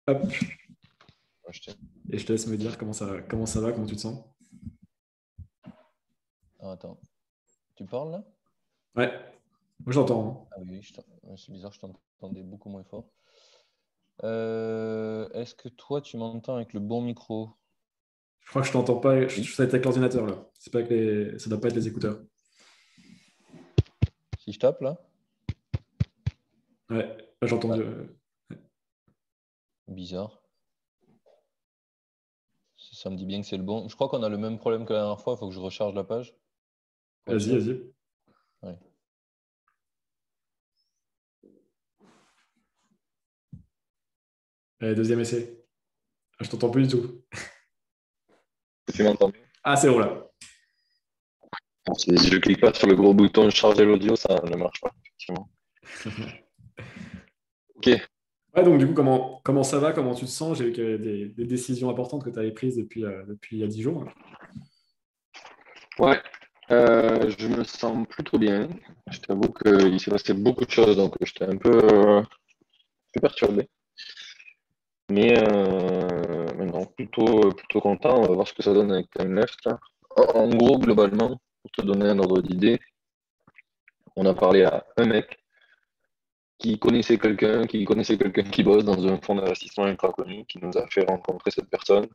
Hop, Ah, je t'ai- et je te laisse me dire comment ça va, comment tu te sens. Ah, attends, tu parles là? Ouais, moi j'entends, Ah oui, c'est bizarre, je t'entendais beaucoup moins fort. Est-ce que toi, tu m'entends avec le bon micro? Je crois que je t'entends pas. Oui. Ça va être avec l'ordinateur là. C'est pas avec ça doit pas être les écouteurs. Si je tape là? Ouais, là j'entends. Ah, bizarre. Ça me dit bien que c'est le bon. Je crois qu'on a le même problème que la dernière fois. Il faut que je recharge la page pour être Vas-y, sûr. vas-y. Ouais. Allez, deuxième essai. Ah, je t'entends plus du tout. Tu m'entends bien? Ah, c'est bon là. Bon, si je clique pas sur le gros bouton charger l'audio, ça ne marche pas, effectivement. Ok. Ouais, donc du coup, comment ça va? Comment tu te sens? J'ai vu qu'il y avait des décisions importantes que tu avais prises depuis il y a 10 jours. Ouais. Je me sens plutôt bien. Je t'avoue qu'il s'est passé beaucoup de choses, donc j'étais un peu perturbé. Mais non, plutôt content. On va voir ce que ça donne avec Time Left, là. En gros, globalement, pour te donner un ordre d'idée, on a parlé à un mec qui connaissait quelqu'un qui bosse dans un fonds d'investissement ultra connu, qui nous a fait rencontrer cette personne.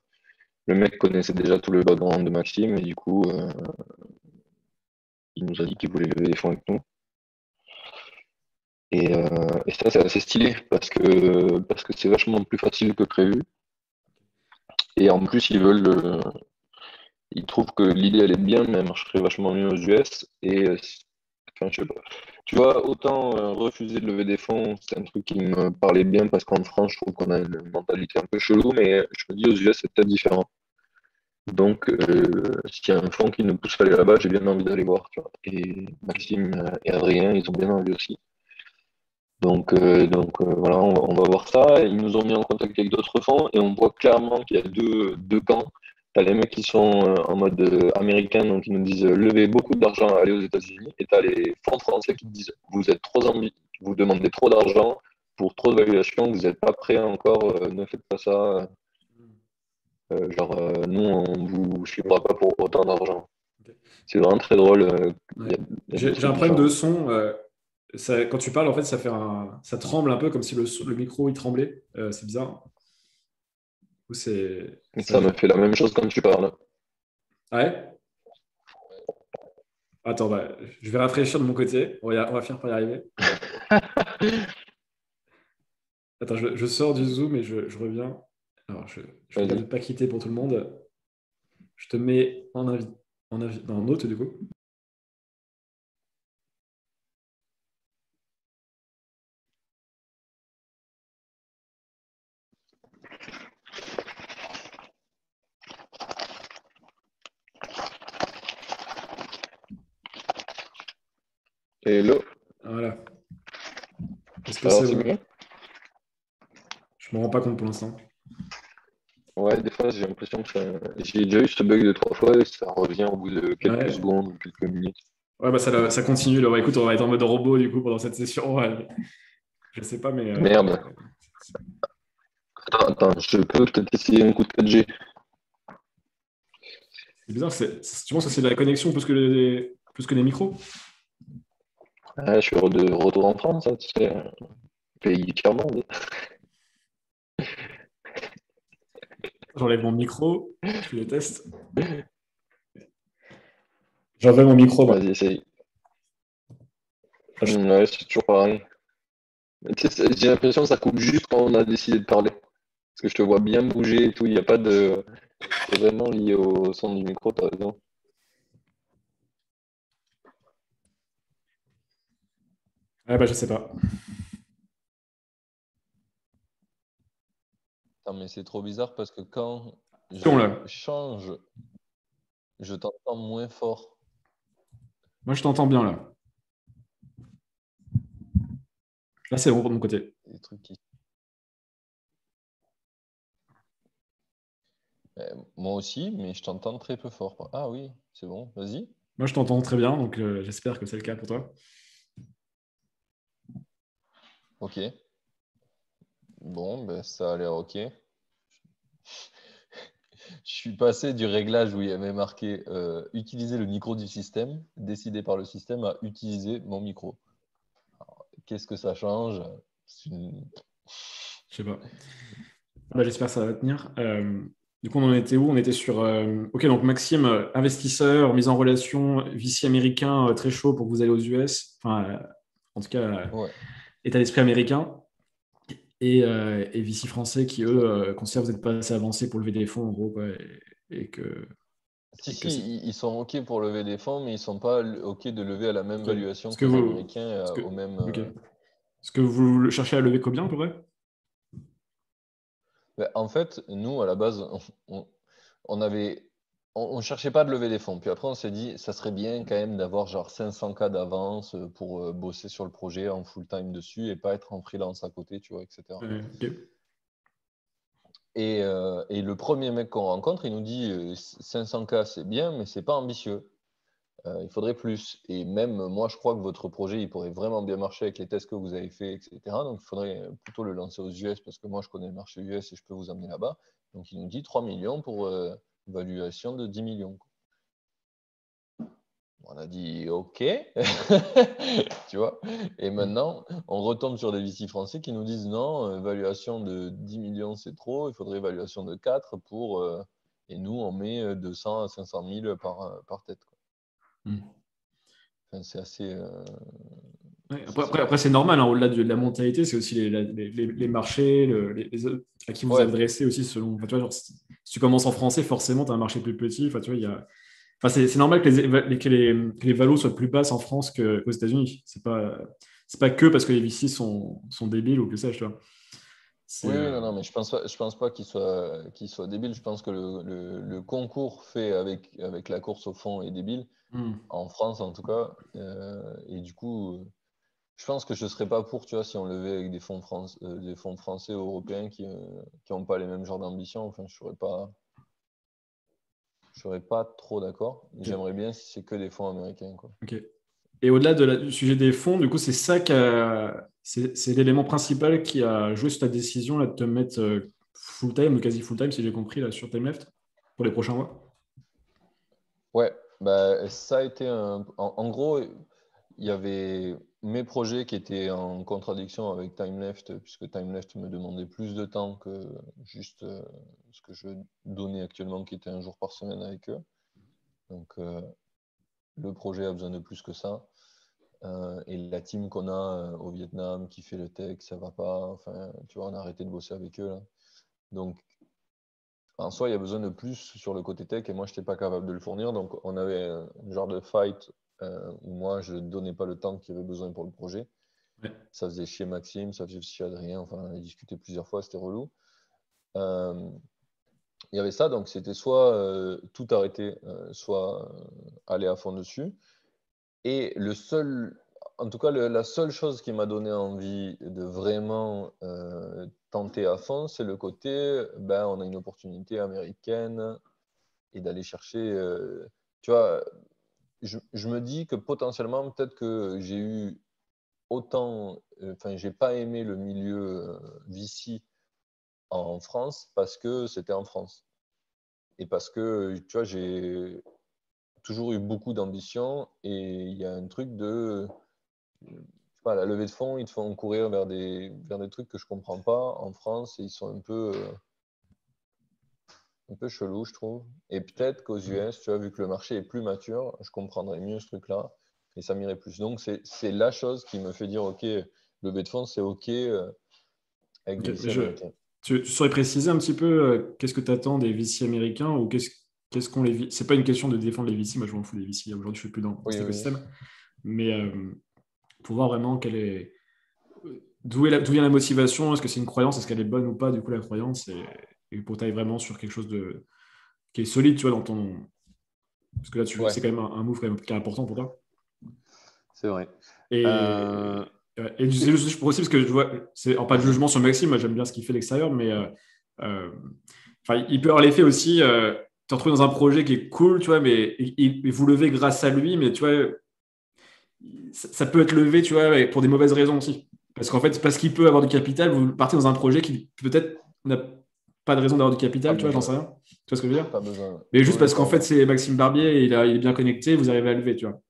Le mec connaissait déjà tout le background de Maxime et du coup, il nous a dit qu'il voulait lever des fonds avec nous. Et ça, c'est assez stylé parce que c'est vachement plus facile que prévu. Et en plus, ils trouvent que l'idée, elle est bien, mais elle marcherait vachement mieux aux US. Enfin, je sais pas. Tu vois, autant refuser de lever des fonds, c'est un truc qui me parlait bien parce qu'en France, je trouve qu'on a une mentalité un peu chelou, mais je me dis aux US, c'est peut-être différent. Donc, s'il y a un fonds qui nous pousse à aller là-bas, j'ai bien envie d'aller voir, tu vois. Et Maxime et Adrien, ils ont bien envie aussi. Donc voilà, on va voir ça. Ils nous ont mis en contact avec d'autres fonds et on voit clairement qu'il y a deux camps. Tu as les mecs qui sont en mode américain, donc ils nous disent levez beaucoup d'argent, allez aux États-Unis. Et tu as les fonds français qui disent vous êtes trop vous demandez trop d'argent pour trop de valuation, vous n'êtes pas prêt encore, ne faites pas ça. Nous, on vous suivra pas pour autant d'argent. Ok. C'est vraiment très drôle. Ouais. Il y a deux J'ai trucs un problème de différents. son. Quand tu parles, en fait, ça tremble un peu comme si le micro il tremblait. C'est bizarre. Ou Et ça ça me vient. fait la même chose quand tu parles. Ah ouais? Attends, bah, je vais rafraîchir de mon côté. On va finir par y arriver. Attends, je sors du Zoom et je reviens. Alors, je regarde de Vas-y. ne pas quitter pour tout le monde. Je te mets en note du coup. Hello. Voilà. Est-ce que Alors, c'est c'est bon? mieux? Je me rends pas compte pour l'instant. Ouais, des fois, j'ai l'impression que j'ai déjà eu ce bug de 3 fois et ça revient au bout de quelques Ouais. secondes ou quelques minutes. Ouais, bah ça continue là. Ouais, écoute, on va être en mode robot du coup pendant cette session. Ouais. Je sais pas, mais Merde. Attends, je peux peut-être essayer un coup de 4G. c'est bizarre. Tu penses que c'est la connexion plus que les micros? Ah, je suis de retour en France, hein, tu sais, pays tiers-monde. J'enlève mon micro. Je fais les tests. J'enlève mon micro, moi. Vas-y, essaye. Ah, Ouais, c'est toujours pareil. Mais tu sais, j'ai l'impression que ça coupe juste quand on a décidé de parler. Parce que je te vois bien bouger et tout, il n'y a pas de. C'est vraiment lié au son du micro, t'as raison. Ouais, bah je sais pas. Attends, mais c'est trop bizarre parce que quand C'est bon je là. change, je t'entends moins fort. Moi, je t'entends bien là. Là, c'est bon de mon côté. Des trucs qui... moi aussi, mais je t'entends très peu fort. Ah oui, c'est bon, vas-y. Moi, je t'entends très bien, donc j'espère que c'est le cas pour toi. Ok. Bon, ben, ça a l'air OK. Je suis passé du réglage où il y avait marqué utiliser le micro du système, décidé par le système, à utiliser mon micro. Alors, qu'est-ce que ça change? Une... Je sais pas. Bah, j'espère que ça va tenir. Du coup, on en était où? On était sur. Ok, donc Maxime, investisseur, mise en relation, VC américain très chaud pour que vous allez aux US. Enfin, en tout cas, Ouais. état d'esprit américain. Et VC français qui, eux, considèrent que vous n'êtes pas assez avancé pour lever des fonds, en gros. Quoi, et que. Si, Et que c'est- ils sont OK pour lever des fonds, mais ils sont pas OK de lever à la même ok. valuation Est-ce que que les vous. Américains, Est-ce que, au même. ok. Est-ce que vous cherchez à lever combien, à peu près? Ben, en fait, nous, à la base, on, on avait. On cherchait pas de lever des fonds. Puis après, on s'est dit, ça serait bien quand même d'avoir genre 500 k d'avance pour bosser sur le projet en full time dessus et pas être en freelance à côté, tu vois, etc. Ok. Et le premier mec qu'on rencontre, il nous dit 500K c'est bien, mais c'est pas ambitieux. Il faudrait plus. Et même moi, je crois que votre projet, il pourrait vraiment bien marcher avec les tests que vous avez fait, etc. Donc, il faudrait plutôt le lancer aux US parce que moi, je connais le marché US et je peux vous amener là-bas. Donc, il nous dit 3 millions pour valuation de 10 millions. On a dit OK, tu vois. Et maintenant, on retombe sur des VC français qui nous disent non, évaluation de 10 millions, c'est trop, il faudrait évaluation de 4 pour. Et nous, on met 200 à 500 000 par tête, quoi. Hmm. Enfin, c'est assez. Ouais, après, c'est normal, hein, au-delà de la mentalité, c'est aussi les marchés, à qui vous Ouais, adressez aussi selon. Enfin, tu vois, genre, si tu commences en français, forcément, tu as un marché plus petit. Enfin, tu vois, enfin, c'est normal que les valos soient plus basses en France qu'aux États-Unis. C'est pas que parce que les VC sont débiles ou que sais-je, tu vois. C'est, oui, oui, non, non, mais je pense pas qu'il soit débile. Je pense que le concours fait avec la course au fond est débile, hmm. en France en tout cas. Et du coup. Je pense que je ne serais pas pour, tu vois, si on levait avec des fonds français ou européens qui n'ont pas les mêmes genres d'ambition. Enfin, je serais pas trop d'accord. Ok. J'aimerais bien si c'est que des fonds américains, quoi. Ok. Et au-delà du sujet des fonds, du coup, c'est ça c'est l'élément principal qui a joué sur ta décision là, de te mettre full-time ou quasi full-time, si j'ai compris, là, sur TimeLeft pour les prochains mois. Ouais, bah, ça a été en gros, il y avait mes projets qui étaient en contradiction avec TimeLeft, puisque TimeLeft me demandait plus de temps que juste ce que je donnais actuellement, qui était un jour par semaine avec eux. Donc, le projet a besoin de plus que ça. Et la team qu'on a au Vietnam qui fait le tech, ça va pas. Enfin, tu vois, on a arrêté de bosser avec eux là. Donc, en soi, il y a besoin de plus sur le côté tech et moi, je n'étais pas capable de le fournir. Donc, on avait un genre de fight où moi, je ne donnais pas le temps qu'il y avait besoin pour le projet. Ouais. Ça faisait chier Maxime, ça faisait chier Adrien. Enfin, on a discuté plusieurs fois, c'était relou. Euh, il y avait ça, donc c'était soit tout arrêter, soit aller à fond dessus. Et en tout cas, la seule chose qui m'a donné envie de vraiment tenter à fond, c'est le côté, ben, on a une opportunité américaine et d'aller chercher, tu vois, je me dis que potentiellement, peut-être que j'ai eu autant, enfin, j'ai pas aimé le milieu VC en France parce que c'était en France. Et parce que, tu vois, j'ai toujours eu beaucoup d'ambition et il y a un truc de je sais pas, la levée de fonds, ils te font courir vers des trucs que je comprends pas en France et ils sont un peu chelous, je trouve. Et peut-être qu'aux US, tu vois, vu que le marché est plus mature, je comprendrais mieux ce truc-là et ça m'irait plus. Donc, c'est la chose qui me fait dire, OK, levée de fonds, c'est OK avec des Ok. VC américains. Tu saurais préciser un petit peu qu'est-ce que tu attends des VC américains ou qu'est-ce qu'on les. C'est pas une question de défendre les VC, moi je m'en fous des VC. Aujourd'hui, je suis plus dans Oui, cet oui, écosystème. Mais pour voir vraiment d'où vient la motivation, est-ce que c'est une croyance, est-ce qu'elle est bonne ou pas, du coup, la croyance, et pour t'aller vraiment sur quelque chose qui est solide, tu vois, dans ton. Parce que là, oui. Ouais, c'est quand même un move quand même, qui est important pour toi. c'est vrai. Et, et je disais juste pour aussi, parce que je vois, c'est en pas de Vas-y. jugement sur Maxime, moi j'aime bien ce qu'il fait de l'extérieur, mais euh, enfin, il peut avoir l'effet aussi, te retrouver dans un projet qui est cool, tu vois, mais et vous levez grâce à lui, mais tu vois, ça peut être levé, tu vois, pour des mauvaises raisons aussi. Parce qu'en fait, parce qu'il peut avoir du capital, vous partez dans un projet qui peut-être n'a pas de raison d'avoir du Pas capital, tu vois, j'en sais besoin. rien. Tu vois ce que je veux dire? Pas besoin. Mais juste Oui, parce qu'en fait, clairement. c'est Maxime Barbier, il est bien connecté, vous arrivez à lever, tu vois.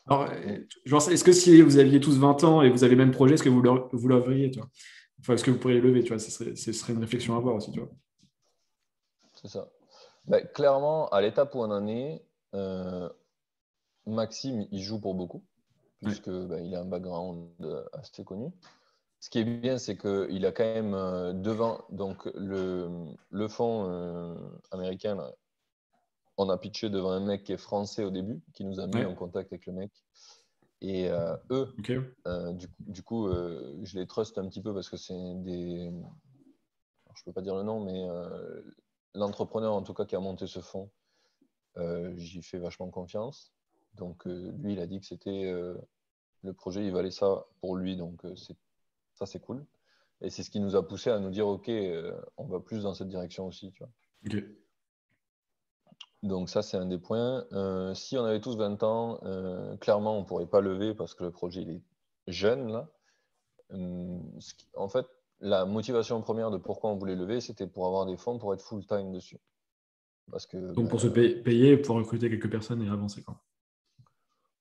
Alors, Mm. genre, est-ce que si vous aviez tous 20 ans et vous avez le même projet, est-ce que vous leveriez, tu vois? Enfin, est-ce que vous pourriez le lever, tu vois? Ce serait une réflexion à avoir aussi, tu vois. C'est ça. Ben, clairement, à l'étape où on en est, Maxime, il joue pour beaucoup, Ouais, puisque ben, il a un background assez connu. Ce qui est bien, c'est qu'il a quand même devant donc le fonds américain. Là, on a pitché devant un mec qui est français au début, qui nous a mis ouais, en contact avec le mec. Et eux, ok. du coup, je les trust un petit peu parce que c'est des. Alors, je ne peux pas dire le nom, mais l'entrepreneur en tout cas qui a monté ce fonds, j'y fais vachement confiance. Donc lui, il a dit que c'était le projet, il valait ça pour lui. Donc ça, c'est cool. Et c'est ce qui nous a poussé à nous dire, OK, on va plus dans cette direction aussi, tu vois. Ok. Donc ça, c'est un des points. Si on avait tous 20 ans, clairement, on ne pourrait pas lever parce que le projet, il est jeune, là. En fait, la motivation première de pourquoi on voulait lever, c'était pour avoir des fonds pour être full-time dessus. Parce que, Donc, pour se ben, payer, pour recruter quelques personnes et avancer, quoi.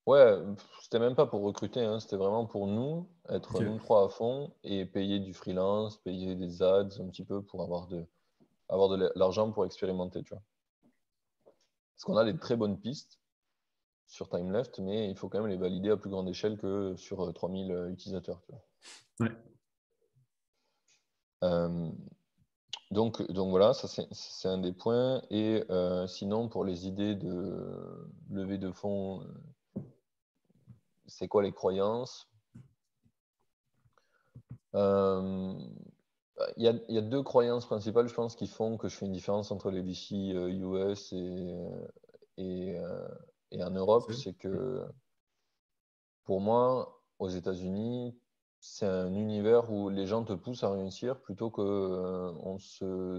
ouais, c'était même pas pour recruter, hein, c'était vraiment pour nous, Ok. être nous trois à fond et payer du freelance, payer des ads un petit peu pour avoir de l'argent pour expérimenter, tu vois. Parce qu'on a des très bonnes pistes sur TimeLeft, mais il faut quand même les valider à plus grande échelle que sur 3000 utilisateurs, tu vois. Ouais. Euh, donc voilà, ça c'est un des points. Et sinon, pour les idées de levée de fonds, c'est quoi les croyances? Euh, il y a deux croyances principales, je pense, qui font que je fais une différence entre les VC US et, euh, et en Europe. C'est- C'est que pour moi, aux États-Unis, c'est un univers où les gens te poussent à réussir plutôt que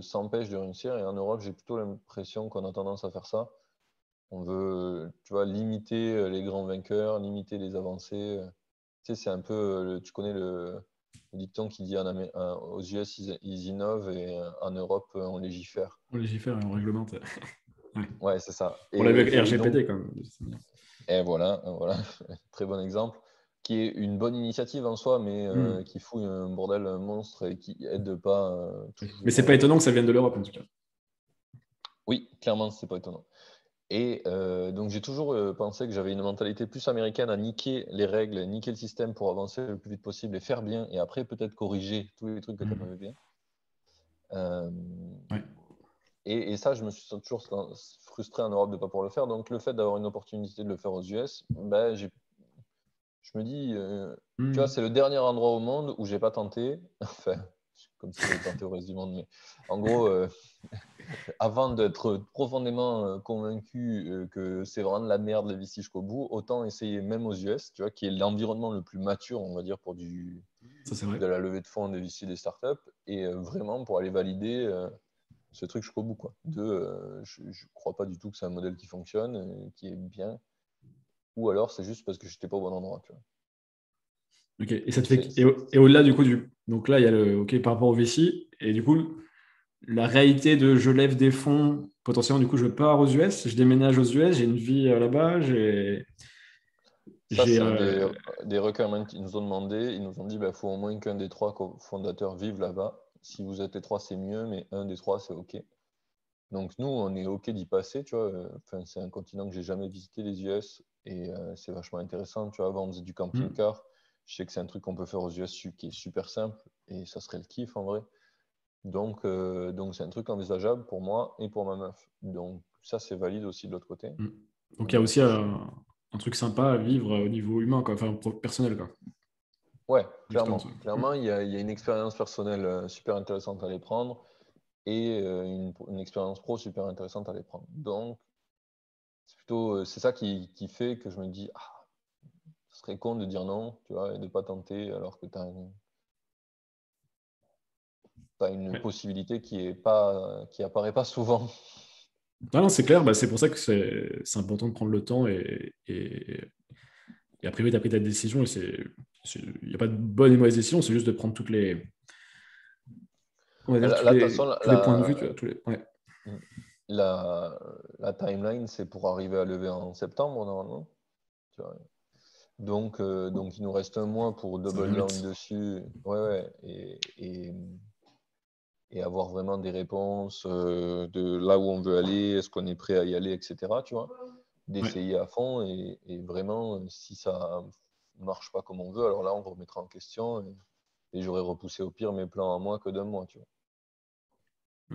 s'empêche de réussir. Et en Europe, j'ai plutôt l'impression qu'on a tendance à faire ça. On veut, tu vois, limiter les grands vainqueurs, limiter les avancées. Tu sais, c'est un peu, tu connais le dicton qui dit aux US, ils innovent et en Europe, on légifère. On légifère et on réglemente. Ouais. Ouais, c'est ça. On l'avait avec Et donc, RGPD, quand même. et voilà, très bon exemple, qui est une bonne initiative en soi, mais Hmm. qui fout un bordel monstre et qui aide pas Mais c'est pas toujours. étonnant que ça vienne de l'Europe, en tout cas. Oui, clairement, c'est pas étonnant. Et donc j'ai toujours pensé que j'avais une mentalité plus américaine à niquer les règles, niquer le système pour avancer le plus vite possible et faire bien, et après peut-être corriger tous les trucs que tu as pas Hmm. fait bien. Euh, Ouais. et ça, je me suis toujours frustré en Europe de ne pas pouvoir le faire. Donc le fait d'avoir une opportunité de le faire aux US, ben, je me dis, tu vois, Hmm. c'est le dernier endroit au monde où j'ai pas tenté. Enfin, comme si j'avais tenté au reste du monde, mais en gros, avant d'être profondément convaincu que c'est vraiment de la merde la VC jusqu'au bout, autant essayer même aux US, tu vois, qui est l'environnement le plus mature, on va dire, pour Ça, c'est vrai. de la levée de fonds des VC des startups, et vraiment pour aller valider ce truc jusqu'au bout, quoi. Je ne crois pas du tout que c'est un modèle qui fonctionne, qui est bien, ou alors c'est juste parce que j'étais pas au bon endroit, tu vois. Ok. Et ça te Donc fait. Et au-delà, du coup, donc là, il y a le. Ok, par rapport au VC. Et du coup, la réalité de je lève des fonds, potentiellement, du coup, je pars aux US, je déménage aux US, j'ai une vie là-bas, j'ai. ça, J'ai c'est un des requirements qu'ils nous ont demandé. Ils nous ont dit, il faut au moins qu'un des trois fondateurs vive là-bas. Si vous êtes les trois, c'est mieux, mais un des trois, c'est OK. Donc nous, on est OK d'y passer, tu vois. Enfin, c'est un continent que j'ai jamais visité, les US, et c'est vachement intéressant, tu vois. Avant, on faisait du Hmm. camping-car. Je sais que c'est un truc qu'on peut faire aux US qui est super simple, et ça serait le kiff, en vrai. Donc c'est un truc envisageable pour moi et pour ma meuf. Donc ça, c'est valide aussi de l'autre côté. Hmm. Donc, il y a Donc aussi ça, c'est... un truc sympa à vivre au niveau humain, quoi. Enfin, personnel, quoi. Ouais, L'expérience. clairement. Ouais. Hmm. Clairement, il y a une expérience personnelle super intéressante à les prendre et une expérience pro super intéressante à les prendre. Donc, c'est ça qui fait que je me dis, ah, ce serait con de dire non, tu vois, et de pas tenter alors que tu as une Ouais. possibilité qui apparaît pas souvent. Non, non, c'est clair, bah, c'est pour ça que c'est important de prendre le temps et après, oui, tu as pris ta décision et Il n'y a pas de bonne et mauvaise décision, c'est juste de prendre toutes les, on va dire, Là, de toute façon, tous les points de vue. Tu vois, ouais. la timeline, c'est pour arriver à lever en septembre, normalement. Tu vois. Donc, il nous reste un mois pour double down dessus. Ouais, et avoir vraiment des réponses de là où on veut aller, est-ce qu'on est prêt à y aller, etc. Tu vois, d'essayer à fond et vraiment, si ça marche pas comme on veut, alors là, on remettra en question et j'aurais repoussé au pire mes plans à moins que d'un mois, tu vois.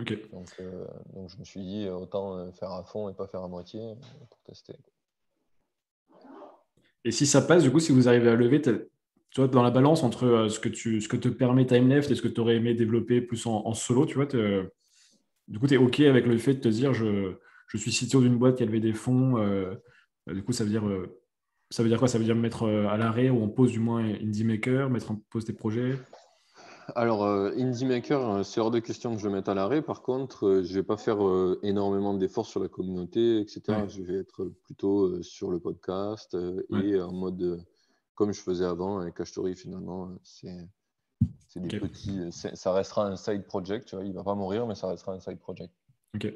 Okay. Donc, je me suis dit, autant faire à fond et pas faire à moitié pour tester. Et si ça passe, du coup, si vous arrivez à lever, tu vois, dans la balance entre ce que te permet TimeLeft et ce que tu aurais aimé développer plus en solo, tu vois, du coup, tu es OK avec le fait de te dire je suis CTO d'une boîte qui a levé des fonds. Du coup, ça veut dire quoi? Ça veut dire me mettre à l'arrêt ou en pause, du moins, Indie Maker, mettre en pause tes projets? Alors, Indie Maker, c'est hors de question que je mette à l'arrêt. Par contre, je ne vais pas faire énormément d'efforts sur la communauté, etc. Ouais. Je vais être plutôt sur le podcast et en mode comme je faisais avant avec Ashtori, finalement. C'est des petits. Ça restera un side project. Tu vois, il ne va pas mourir, mais ça restera un side project. OK.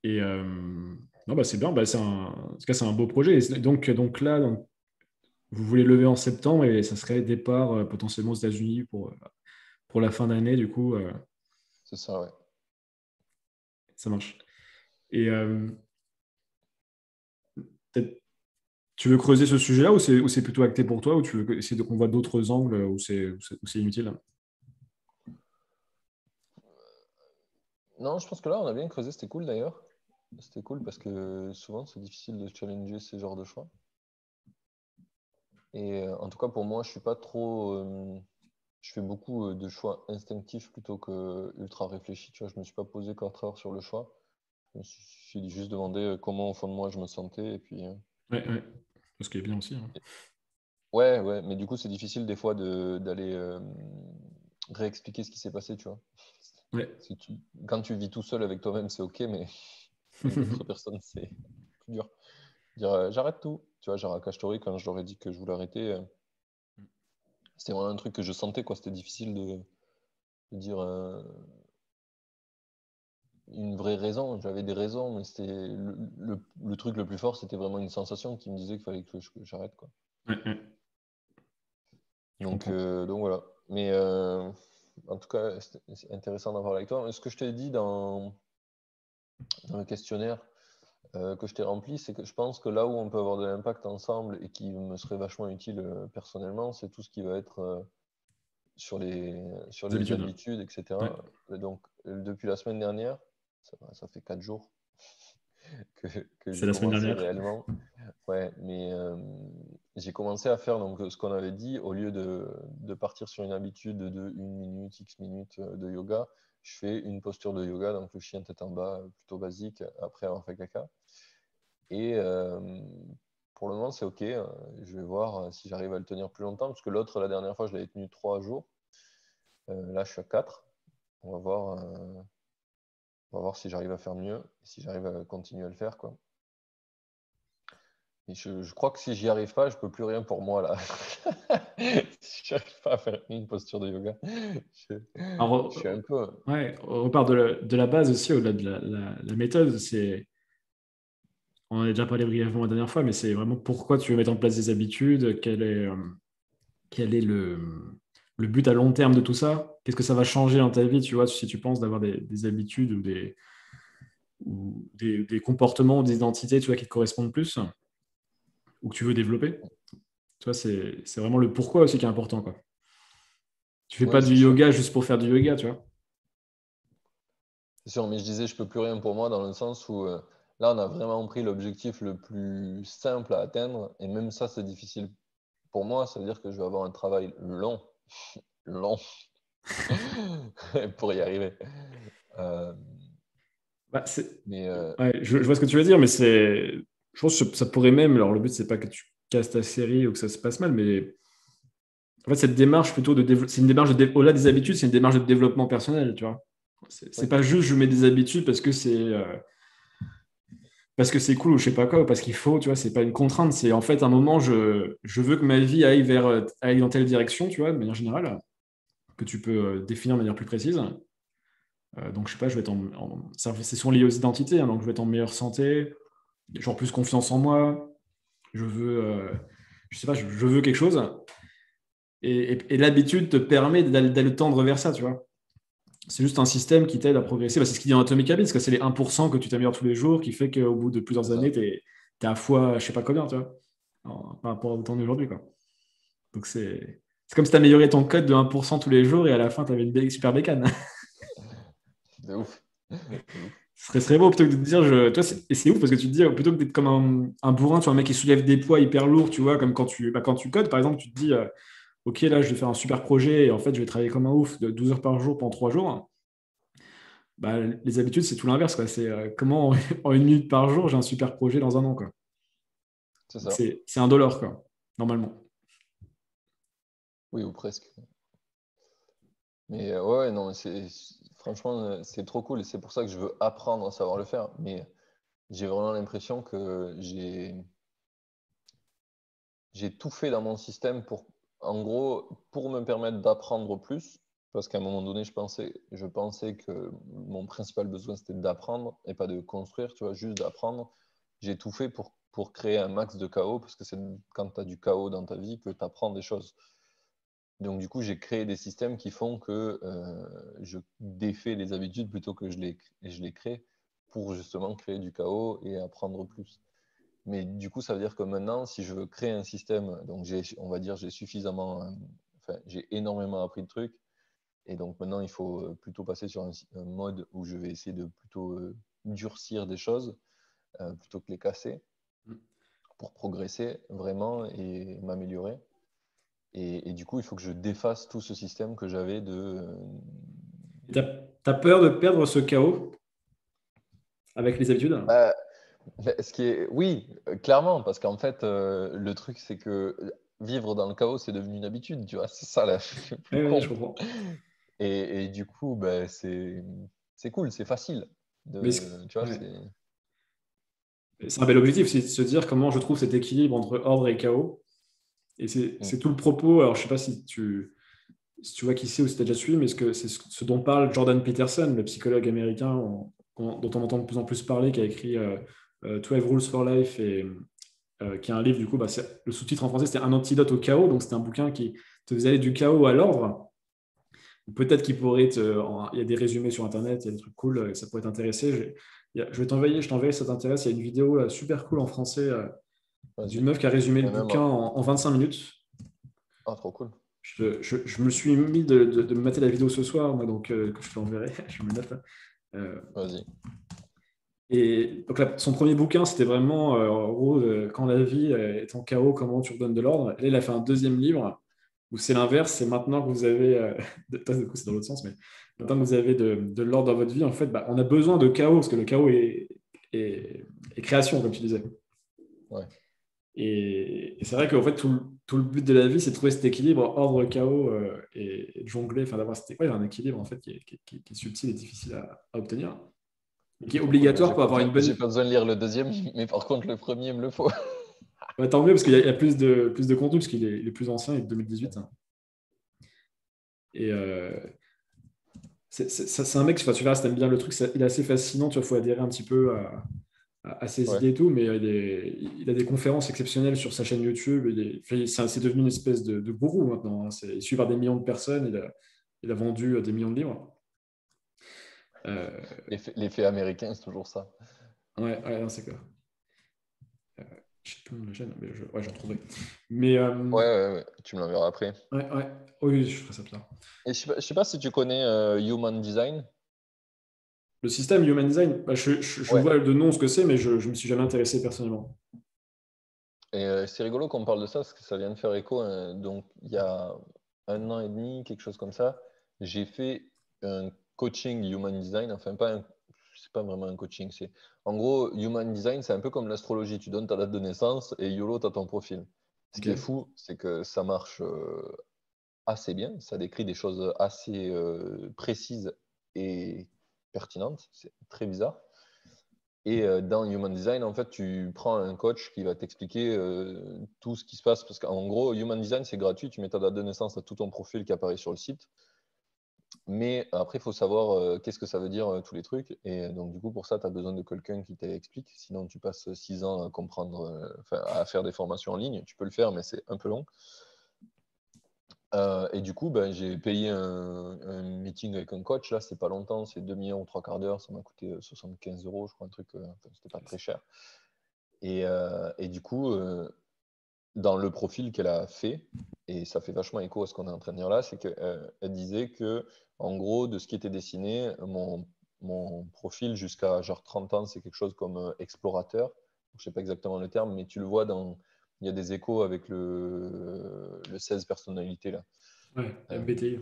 Et non, bah, c'est bien. Bah, en tout cas, c'est un beau projet. Et donc là, vous voulez lever en septembre et ça serait départ potentiellement aux États-Unis pour la fin d'année, du coup. C'est ça, ouais. Ça marche. Et tu veux creuser ce sujet-là ou c'est plutôt acté pour toi ou tu veux essayer qu'on voit d'autres angles où c'est inutile? Non, je pense que là, on a bien creusé. C'était cool d'ailleurs. C'était cool parce que souvent, c'est difficile de challenger ces genres de choix. Et en tout cas, pour moi, je suis pas trop. Je fais beaucoup de choix instinctifs plutôt que ultra réfléchis. Tu vois, je me suis pas posé 4 heures sur le choix. Je me suis juste demandé comment au fond de moi je me sentais. Et puis. Ouais. Ce qui est bien aussi. Hein. Ouais, mais du coup, c'est difficile des fois d'aller réexpliquer ce qui s'est passé, tu vois. Ouais. Quand tu vis tout seul avec toi-même, c'est ok, mais avec d'autres personnes, c'est plus dur. Dire j'arrête tout. Tu vois, genre à Kashtori, quand je leur ai dit que je voulais arrêter, c'était vraiment un truc que je sentais, quoi. C'était difficile de dire une vraie raison. J'avais des raisons, mais c'était le truc le plus fort, c'était vraiment une sensation qui me disait qu'il fallait que j'arrête, quoi. Ouais. Donc voilà. Mais en tout cas, c'est intéressant d'en parler avec toi. Ce que je t'ai dit dans le questionnaire que je t'ai rempli, c'est que je pense que là où on peut avoir de l'impact ensemble et qui me serait vachement utile personnellement, c'est tout ce qui va être sur les habitudes, etc. Ouais. Donc, depuis la semaine dernière, ça fait 4 jours que C'est j'ai la semaine commencé dernière. réellement. Ouais, mais j'ai commencé à faire donc, ce qu'on avait dit, au lieu de partir sur une habitude de 1 minute, X minutes de yoga, je fais une posture de yoga, donc le chien tête en bas, plutôt basique, après avoir fait caca. Et pour le moment, c'est OK. Je vais voir si j'arrive à le tenir plus longtemps, parce que l'autre, la dernière fois, je l'avais tenu 3 jours. Là, je suis à 4. On va voir si j'arrive à faire mieux, si j'arrive à continuer à le faire, quoi. Et je crois que si j'y arrive pas, je peux plus rien pour moi, là. Si j'arrive pas à faire une posture de yoga, je suis un peu... Ouais, on repart de la base aussi, au-delà de la méthode. On en a déjà parlé brièvement la dernière fois, mais c'est vraiment pourquoi tu veux mettre en place des habitudes, quel est le but à long terme de tout ça? Qu'est-ce que ça va changer dans ta vie, tu vois, si tu penses d'avoir des habitudes ou des comportements ou des identités, tu vois, qui te correspondent plus ou que tu veux développer? Tu vois, c'est vraiment le pourquoi aussi qui est important, quoi. Tu fais Oui, pas du c'est sûr. yoga juste pour faire du yoga, tu vois. C'est sûr, mais je disais, je peux plus rien pour moi dans le sens où là, on a vraiment pris l'objectif le plus simple à atteindre, et même ça, c'est difficile pour moi. Ça veut dire que je vais avoir un travail long, long, pour y arriver. Bah, Mais ouais, je vois ce que tu veux dire, mais je pense que ça pourrait même. Alors, le but, c'est pas que tu casses ta série ou que ça se passe mal, mais en fait, cette démarche plutôt c'est une démarche au-delà des habitudes, c'est une démarche de développement personnel, tu vois. C'est oui. pas juste je mets des habitudes parce que parce que c'est cool ou je sais pas quoi, ou parce qu'il faut, tu vois, c'est pas une contrainte. C'est en fait un moment, je veux que ma vie aille dans telle direction, tu vois, de manière générale, que tu peux définir de manière plus précise. Donc, je sais pas, je vais être c'est souvent lié aux identités, hein, donc je vais être en meilleure santé, genre plus confiance en moi, je veux, je sais pas, je veux quelque chose. Et l'habitude te permet d'aller tendre vers ça, tu vois. C'est juste un système qui t'aide à progresser. Bah, c'est ce qu'il dit dans Atomic Habits, que c'est les 1% que tu t'améliores tous les jours qui fait qu'au bout de plusieurs C'est ça. années, tu es à fois, je sais pas combien, tu vois, par rapport au temps d'aujourd'hui, quoi. Donc, c'est comme si tu améliorais ton code de 1% tous les jours et à la fin, tu avais une super bécane. De ouf. De ouf. Ce serait beau plutôt que de te dire, toi, et c'est ouf parce que tu te dis, plutôt que d'être comme un bourrin, tu vois, un mec qui soulève des poids hyper lourds, tu vois, comme quand tu codes, par exemple, tu te dis, ok, là, je vais faire un super projet et en fait, je vais travailler comme un ouf de 12 heures par jour pendant 3 jours. Bah, les habitudes, c'est tout l'inverse, quoi. C'est comment en 1 minute par jour, j'ai un super projet dans un an, quoi. C'est Donc, ça. c'est un dollar, quoi, normalement. Oui, ou presque. Mais ouais, non, franchement, c'est trop cool et c'est pour ça que je veux apprendre à savoir le faire. Mais j'ai vraiment l'impression que j'ai tout fait dans mon système en gros, pour me permettre d'apprendre plus. Parce qu'à un moment donné, je pensais que mon principal besoin, c'était d'apprendre et pas de construire, tu vois, juste d'apprendre. J'ai tout fait pour créer un max de chaos, parce que c'est quand tu as du chaos dans ta vie que tu apprends des choses. Donc, du coup, j'ai créé des systèmes qui font que je défais les habitudes plutôt que je les crée pour justement créer du chaos et apprendre plus. Mais du coup, ça veut dire que maintenant, si je veux créer un système, donc on va dire, j'ai suffisamment, enfin, j'ai énormément appris de trucs. Et donc maintenant, il faut plutôt passer sur un mode où je vais essayer de plutôt durcir des choses plutôt que les casser pour progresser vraiment et m'améliorer. Et du coup, il faut que je défasse tout ce système que j'avais de. T'as peur de perdre ce chaos avec les habitudes? Bah, Oui, clairement, parce qu'en fait, le truc, c'est que vivre dans le chaos, c'est devenu une habitude, tu vois, c'est ça là, le plus Oui, oui, je con. comprends. Et du coup, bah, c'est cool, c'est facile. Mais Tu vois, ouais. C'est un bel objectif, c'est de se dire comment je trouve cet équilibre entre ordre et chaos. Et Mm. c'est tout le propos. Alors, je sais pas si tu vois qui c'est ou si tu as déjà suivi, mais c'est ce dont parle Jordan Peterson, le psychologue américain dont on entend de plus en plus parler, qui a écrit 12 Rules for Life et qui est un livre, du coup, bah, le sous-titre en français, c'était Un antidote au chaos. Donc, c'était un bouquin qui te faisait aller du chaos à l'ordre. Peut-être qu'il pourrait il y a des résumés sur Internet, il y a des trucs cool, ça pourrait t'intéresser. Je vais t'envoyer, je t'enverrai si ça t'intéresse. Il y a une vidéo super cool en français d'une Vas-y. meuf qui a résumé le Et même, bouquin en 25 minutes. ah, trop cool. Je me suis mis de me mater la vidéo ce soir, moi, donc que je te l'enverrai. Je me le note là. Euh, Vas-y. et donc là, son premier bouquin, c'était vraiment, en gros, quand la vie est en chaos, comment tu redonnes de l'ordre. Et là, il a fait un deuxième livre où c'est l'inverse. C'est maintenant que vous avez, du coup, c'est dans l'autre sens, mais maintenant que vous avez de l'ordre dans votre vie, en fait, bah, on a besoin de chaos parce que le chaos est création, comme tu disais. Ouais. Et c'est vrai qu'en fait, tout le but de la vie, c'est de trouver cet équilibre ordre-chaos et de jongler, enfin d'avoir un équilibre en fait qui est subtil et difficile à obtenir, mais qui est Trop cool. Bah, obligatoire pour avoir une j'ai bonne. pas besoin de lire le deuxième, mais par contre, le premier, il me le faut. Ouais, tant mieux parce qu'il y a plus de contenu parce qu'il est plus ancien, il est de 2018. Hein. Et c'est un mec, enfin, tu verras si t'aimes bien le truc, il est assez fascinant, tu vois, faut adhérer un petit peu à ses Ouais. idées et tout, mais il a des conférences exceptionnelles sur sa chaîne YouTube. Enfin, c'est devenu une espèce de gourou maintenant. Hein. Il est suivi par des millions de personnes. Il a vendu des millions de livres. Euh, L'effet américain, c'est toujours ça. ouais, ouais, non, c'est clair. Je sais plus le nom de la chaîne, mais ouais, j'en trouverai. Mais Ouais. Tu me l'enverras après. ouais, ouais. Oui, je ferai ça plus tard. Et je sais pas si tu connais Human Design. Le système Human Design, bah, je Ouais. vois de nom ce que c'est, mais je ne me suis jamais intéressé personnellement. Et c'est rigolo qu'on parle de ça parce que ça vient de faire écho. Donc, il y a 1 an et demi, quelque chose comme ça, j'ai fait un coaching Human Design. Enfin, c'est pas vraiment un coaching. En gros, Human Design, c'est un peu comme l'astrologie. Tu donnes ta date de naissance et YOLO, tu as ton profil. Ce Ok. qui est fou, c'est que ça marche assez bien. Ça décrit des choses assez précises et pertinentes. C'est très bizarre. Et dans Human Design, en fait, tu prends un coach qui va t'expliquer tout ce qui se passe. Parce qu'en gros, Human Design, c'est gratuit. Tu mets ta date de naissance à tout ton profil qui apparaît sur le site. Mais après, il faut savoir qu'est-ce que ça veut dire, tous les trucs. Et donc, du coup, pour ça, tu as besoin de quelqu'un qui t'explique. Sinon, tu passes 6 ans à comprendre, à faire des formations en ligne. Tu peux le faire, mais c'est un peu long. Et du coup, ben, j'ai payé un meeting avec un coach. Là, c'est pas longtemps, c'est 2 millions ou 3 quarts d'heure. Ça m'a coûté 75 €, je crois, un truc. C'était pas très cher. Et du coup, dans le profil qu'elle a fait, et ça fait vachement écho à ce qu'on est en train de dire là, c'est qu'elle disait que, en gros, de ce qui était dessiné, mon profil jusqu'à genre 30 ans, c'est quelque chose comme explorateur. Je sais pas exactement le terme, mais tu le vois il y a des échos avec le 16 personnalités là. Ouais, MBTI.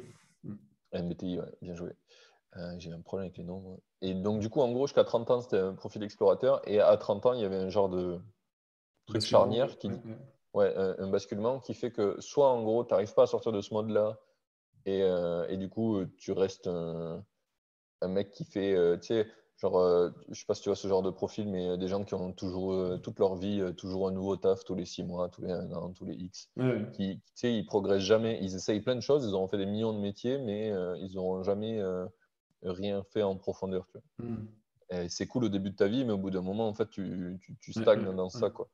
MBTI, ouais, bien joué. J'ai un problème avec les noms, moi. Et donc, du coup, en gros, jusqu'à 30 ans, c'était un profil explorateur. Et à 30 ans, il y avait un genre de truc charnière qui, ouais, un basculement qui fait que soit, en gros, tu n'arrives pas à sortir de ce mode-là. Et du coup, tu restes un mec qui fait, tu sais, genre, je sais pas si tu vois ce genre de profil, mais des gens qui ont toujours, toute leur vie, toujours un nouveau taf tous les 6 mois, tous les 1 an, tous les X, Ouais. qui, tu sais, ils progressent jamais, ils essayent plein de choses, ils auront fait des millions de métiers, mais ils n'auront jamais rien fait en profondeur, tu vois. Et c'est cool au début de ta vie, mais au bout d'un moment, en fait, tu stagnes dans ça, quoi.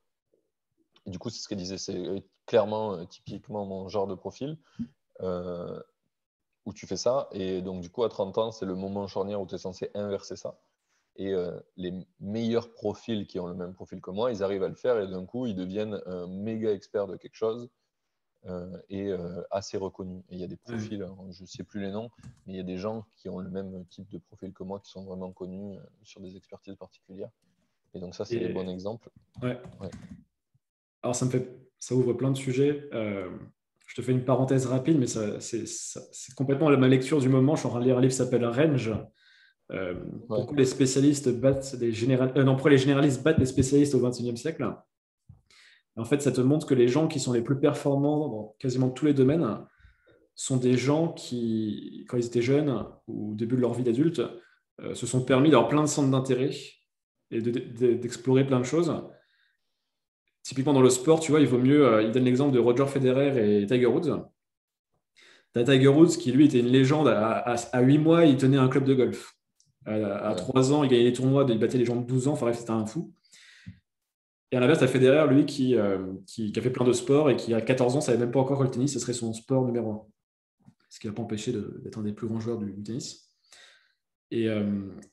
Et du coup, c'est ce qu'elle disait, c'est clairement, typiquement mon genre de profil. Où tu fais ça. Et donc, du coup, à 30 ans, c'est le moment charnière où tu es censé inverser ça. Et les meilleurs profils qui ont le même profil que moi, ils arrivent à le faire et d'un coup, ils deviennent un méga expert de quelque chose et assez reconnus. Et il y a des profils, je ne sais plus les noms, mais il y a des gens qui ont le même type de profil que moi qui sont vraiment connus sur des expertises particulières. Et donc, ça, c'est les bons exemples. Ouais. Alors, ça ouvre plein de sujets. Je te fais une parenthèse rapide, mais c'est complètement ma lecture du moment. Je suis en train de lire un livre qui s'appelle Range. Pourquoi les spécialistes battent pourquoi les généralistes battent les spécialistes au XXIe siècle. En fait, ça te montre que les gens qui sont les plus performants dans quasiment tous les domaines sont des gens qui, quand ils étaient jeunes ou au début de leur vie d'adulte, se sont permis d'avoir plein de centres d'intérêt et d'explorer plein de choses. Typiquement dans le sport, tu vois, il vaut mieux. Il donne l'exemple de Roger Federer et Tiger Woods. T'as Tiger Woods qui, lui, était une légende. À 8 mois, il tenait un club de golf. À 3 ans, il gagnait des tournois, il battait les gens de 12 ans. Enfin bref, c'était un fou. Et à l'inverse, t'as Federer, lui, qui a fait plein de sports et qui, à 14 ans, ne savait même pas encore que le tennis, ce serait son sport numéro 1. Ce qui n'a pas empêché d'être un des plus grands joueurs du tennis. Et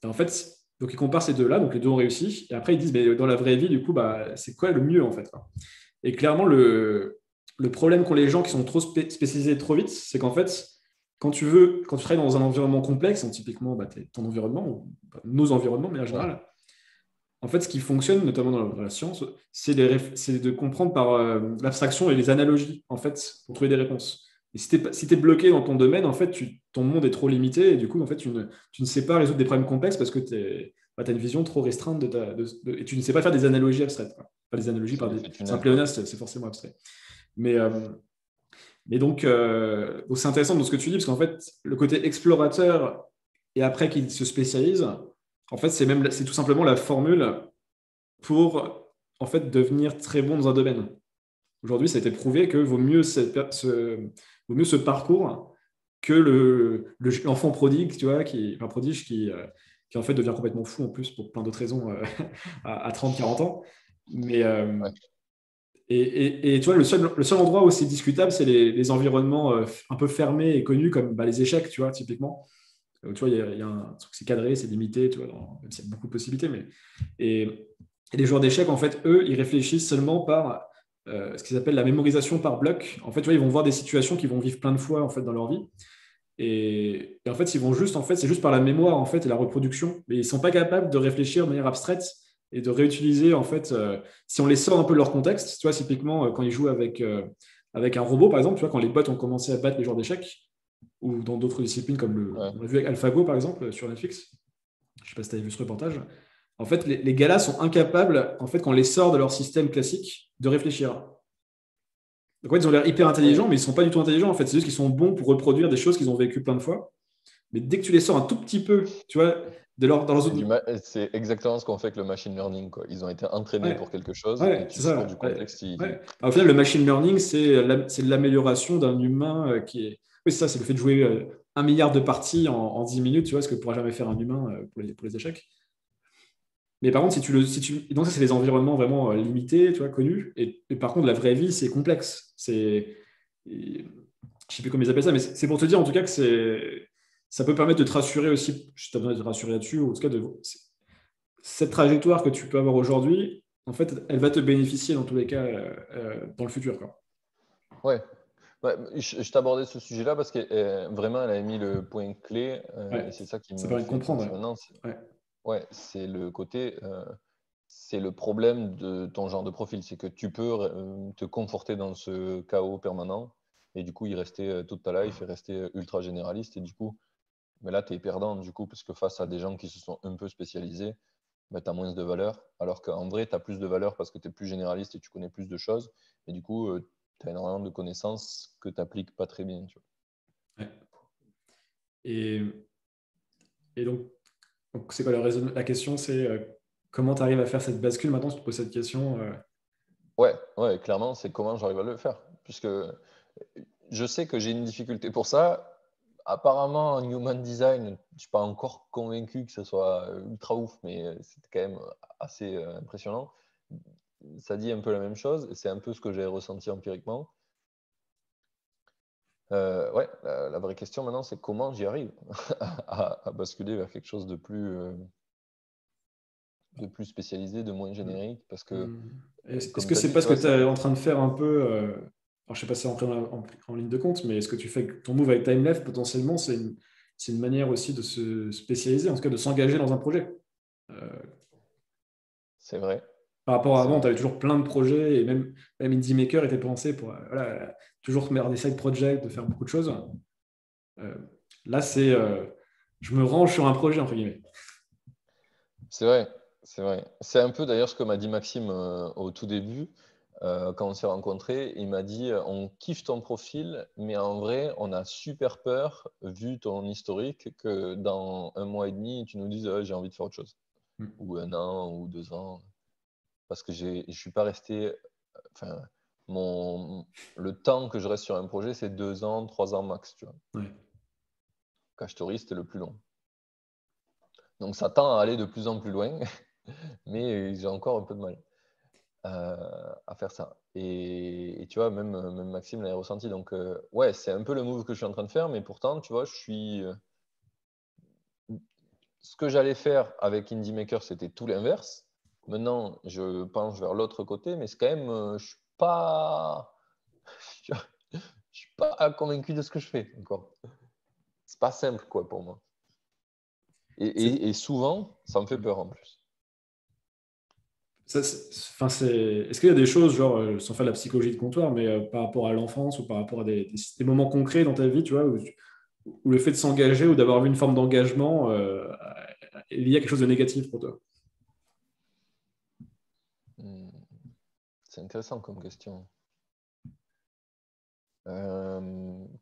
en fait, donc ils comparent ces deux-là, donc les deux ont réussi. Et après, ils disent, mais dans la vraie vie, du coup, c'est quoi le mieux, en fait? Et clairement, le problème qu'ont les gens qui sont trop spécialisés trop vite, c'est qu'en fait, quand tu travailles dans un environnement complexe, donc typiquement ton environnement, ou nos environnements, mais en général, en fait, ce qui fonctionne, notamment dans la science, c'est de comprendre par l'abstraction et les analogies, en fait, pour trouver des réponses. Et si tu es bloqué dans ton domaine, en fait, ton monde est trop limité et du coup, en fait, tu ne sais pas résoudre des problèmes complexes parce que tu as une vision trop restreinte et tu ne sais pas faire des analogies abstraites. Pas des analogies par c'est un pléonasme, c'est forcément abstrait. Mais donc, c'est intéressant dans ce que tu dis parce qu'en fait, le côté explorateur et après qu'il se spécialise, en fait, c'est tout simplement la formule pour en fait devenir très bon dans un domaine. Aujourd'hui, ça a été prouvé que vaut mieux ce parcours que l'enfant prodigue, tu vois, prodige qui en fait devient complètement fou en plus pour plein d'autres raisons à 30-40 ans. Mais et tu vois, le seul endroit où c'est discutable, c'est les environnements un peu fermés et connus comme les échecs, tu vois, typiquement. Tu vois, il y a un truc, c'est cadré, c'est limité, tu vois, même s'il y a beaucoup de possibilités. Et les joueurs d'échecs, en fait, eux, ils réfléchissent seulement par ce qu'ils appellent la mémorisation par bloc. En fait, tu vois, ils vont voir des situations qu'ils vont vivre plein de fois en fait, dans leur vie. Et en fait, ils vont juste, en fait, c'est juste par la mémoire en fait, et la reproduction. Mais ils ne sont pas capables de réfléchir de manière abstraite et de réutiliser, en fait, si on les sort un peu de leur contexte, tu vois, typiquement, quand ils jouent avec un robot, par exemple, tu vois, quand les bots ont commencé à battre les joueurs d'échecs, ou dans d'autres disciplines comme on a vu avec AlphaGo par exemple sur Netflix. Je ne sais pas si tu avais vu ce reportage. En fait, les gars-là sont incapables, en fait, quand on les sort de leur système classique, de réfléchir. Donc, en fait, ils ont l'air hyper intelligents, mais ils ne sont pas du tout intelligents. En fait, c'est juste qu'ils sont bons pour reproduire des choses qu'ils ont vécues plein de fois. Mais dès que tu les sors un tout petit peu, tu vois, Dès lors, dans C'est autres... c'est exactement ce qu'on fait avec le machine learning, quoi. Ils ont été entraînés pour Ouais, quelque chose et ouais, tu c'est ça. sors du contexte. Ouais. Au final, le machine learning, c'est l'amélioration d'un humain qui est. Oui, c'est ça, c'est le fait de jouer 1 milliard de parties en 10 minutes, tu vois, ce que pourra jamais faire un humain pour les échecs. Mais par contre, donc ça, c'est les environnements vraiment limités, tu vois, connus. Et par contre, la vraie vie, c'est complexe. Je sais plus comment ils appellent ça, mais c'est pour te dire en tout cas que ça peut permettre de te rassurer aussi, je t'ai besoin de te rassurer là-dessus, ou en tout cas, cette trajectoire que tu peux avoir aujourd'hui, en fait, elle va te bénéficier dans tous les cas dans le futur, quoi. Ouais. Ouais, je t'abordais ce sujet-là parce que vraiment, elle a mis le point clé et Ouais. c'est ça qui Ça me permet de fait comprendre. penser maintenant. Ouais. Ouais, c'est le côté, c'est le problème de ton genre de profil. C'est que tu peux te conforter dans ce chaos permanent et du coup y rester toute ta life et rester ultra généraliste. Et du coup, mais là, tu es perdant du coup, parce que face à des gens qui se sont un peu spécialisés, bah, tu as moins de valeur. Alors qu'en vrai, tu as plus de valeur parce que tu es plus généraliste et tu connais plus de choses. Et du coup, tu as énormément de connaissances que tu n'appliques pas très bien. Tu Ouais. Et, et donc, c'est quoi la question, c'est comment tu arrives à faire cette bascule maintenant? Tu te poses cette question. vois. Ouais, ouais, clairement, c'est comment j'arrive à le faire. Puisque je sais que j'ai une difficulté pour ça. Apparemment, en human design, je ne suis pas encore convaincu que ce soit ultra ouf, mais c'est quand même assez impressionnant. Ça dit un peu la même chose, et c'est un peu ce que j'ai ressenti empiriquement. Ouais, la vraie question maintenant, c'est comment j'y arrive à basculer vers quelque chose de plus spécialisé, de moins générique, parce que, Est-ce comme que tu as c'est dit, pas tu ce que vois, tu es en train de faire un peu alors, je sais pas si c'est en ligne de compte, mais est-ce que tu fais que ton move avec TimeLeft, potentiellement, c'est une manière aussi de se spécialiser, en tout cas de s'engager dans un projet. Euh, c'est vrai, Par rapport à c'est avant, tu vrai. avais toujours plein de projets et même Indie Maker était pensé pour voilà, toujours faire des side projects, de faire beaucoup de choses. Euh, Là, je me range sur un projet, entre guillemets. C'est vrai, c'est vrai. C'est un peu d'ailleurs ce que m'a dit Maxime au tout début, quand on s'est rencontrés. Il m'a dit, on kiffe ton profil, mais en vrai, on a super peur, vu ton historique, que dans 1 mois et demi, tu nous dises, ouais, j'ai envie de faire autre chose. Ou 1 an, ou 2 ans. Parce que je ne suis pas resté. Enfin, le temps que je reste sur un projet, c'est 2 ans, 3 ans max. Tu vois. Ouais. Cachetori, c'était le plus long. Donc ça tend à aller de plus en plus loin, mais j'ai encore un peu de mal à faire ça. Et tu vois, même Maxime l'avait ressenti. Donc ouais, c'est un peu le move que je suis en train de faire, mais pourtant, tu vois, ce que j'allais faire avec Indie Maker, c'était tout l'inverse. Maintenant, je penche vers l'autre côté, mais c'est quand même, je suis pas convaincu de ce que je fais encore. C'est pas simple, quoi, pour moi. Et souvent, ça me fait peur en plus. Enfin, est-ce qu'il y a des choses, genre, sans faire de la psychologie de comptoir, mais par rapport à l'enfance ou par rapport à des moments concrets dans ta vie, tu vois, où le fait de s'engager ou d'avoir vu une forme d'engagement est lié à quelque chose de négatif pour toi? Hmm. C'est intéressant comme question.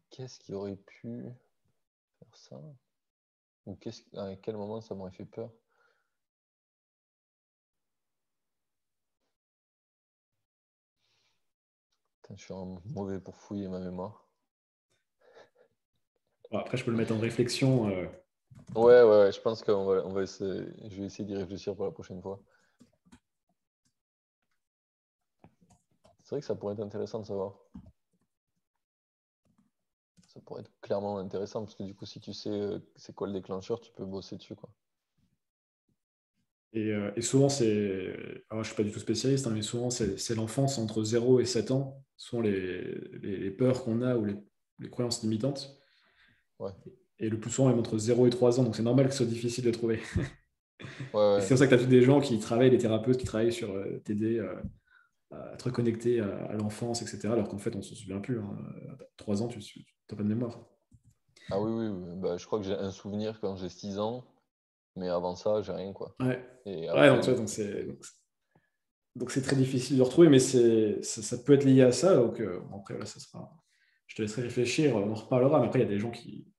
Qu'est-ce qui aurait pu faire ça? Ou à quel moment ça m'aurait fait peur? Putain, je suis mauvais pour fouiller ma mémoire. Bon, après, je peux le mettre en réflexion. Ouais, ouais, je pense on va essayer, je vais essayer d'y réfléchir pour la prochaine fois. C'est vrai que ça pourrait être intéressant de savoir. Ça pourrait être clairement intéressant parce que du coup, si tu sais c'est quoi le déclencheur, tu peux bosser dessus, quoi. Et souvent, alors, je ne suis pas du tout spécialiste, hein, mais souvent, c'est l'enfance entre 0 et 7 ans, sont les peurs qu'on a ou les croyances limitantes. Ouais, Et le plus souvent, même entre 0 et 3 ans. Donc, c'est normal que ce soit difficile de trouver. ouais, Et ouais. c'est pour ça que tu as tous des gens qui travaillent, des thérapeutes qui travaillent sur t'aider à te reconnecter à l'enfance, etc. Alors qu'en fait, on ne s'en souvient plus, hein. À 3 ans, tu n'as pas de mémoire. Ah oui, oui, oui. Bah, je crois que j'ai un souvenir quand j'ai 6 ans, mais avant ça, j'ai rien, quoi. Ouais, Et ouais, après, donc, tu vois, donc c'est très difficile de retrouver, mais ça peut être lié à ça. Donc, bon, après, voilà, je te laisserai réfléchir, on en reparlera. Mais après, il y a des gens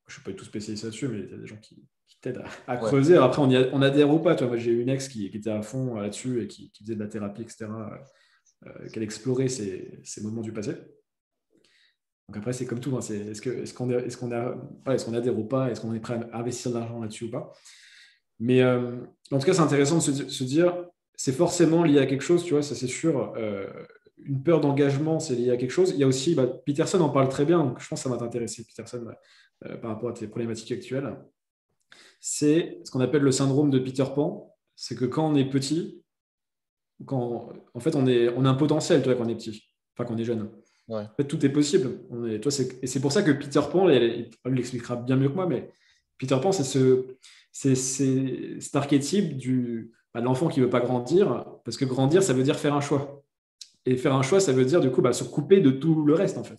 je ne suis pas du tout spécialiste là-dessus, mais il y a des gens qui t'aident à Ouais. creuser. Après, on adhère ou pas. Tu vois, moi, j'ai une ex qui était à fond là-dessus et qui faisait de la thérapie, etc., qu'elle explorait ces moments du passé. Donc après, c'est comme tout. Hein, est-ce qu'on adhère ou pas? Est-ce qu'on est prêt à investir de l'argent là-dessus ou pas? Mais en tout cas, c'est intéressant de se dire, c'est forcément lié à quelque chose, tu vois, ça c'est sûr. Une peur d'engagement, c'est lié à quelque chose. Il y a aussi, Peterson en parle très bien, donc je pense que ça va t'intéresser, Peterson, par rapport à tes problématiques actuelles. C'est ce qu'on appelle le syndrome de Peter Pan. C'est que quand on est petit, en fait, on a un potentiel, tu vois, quand on est petit, enfin, quand on est jeune. Ouais. En fait, tout est possible. Et c'est pour ça que Peter Pan, il l'expliquera bien mieux que moi, mais Peter Pan, c'est cet archétype de l'enfant qui ne veut pas grandir, parce que grandir, ça veut dire faire un choix. Et faire un choix, ça veut dire du coup se couper de tout le reste, en fait.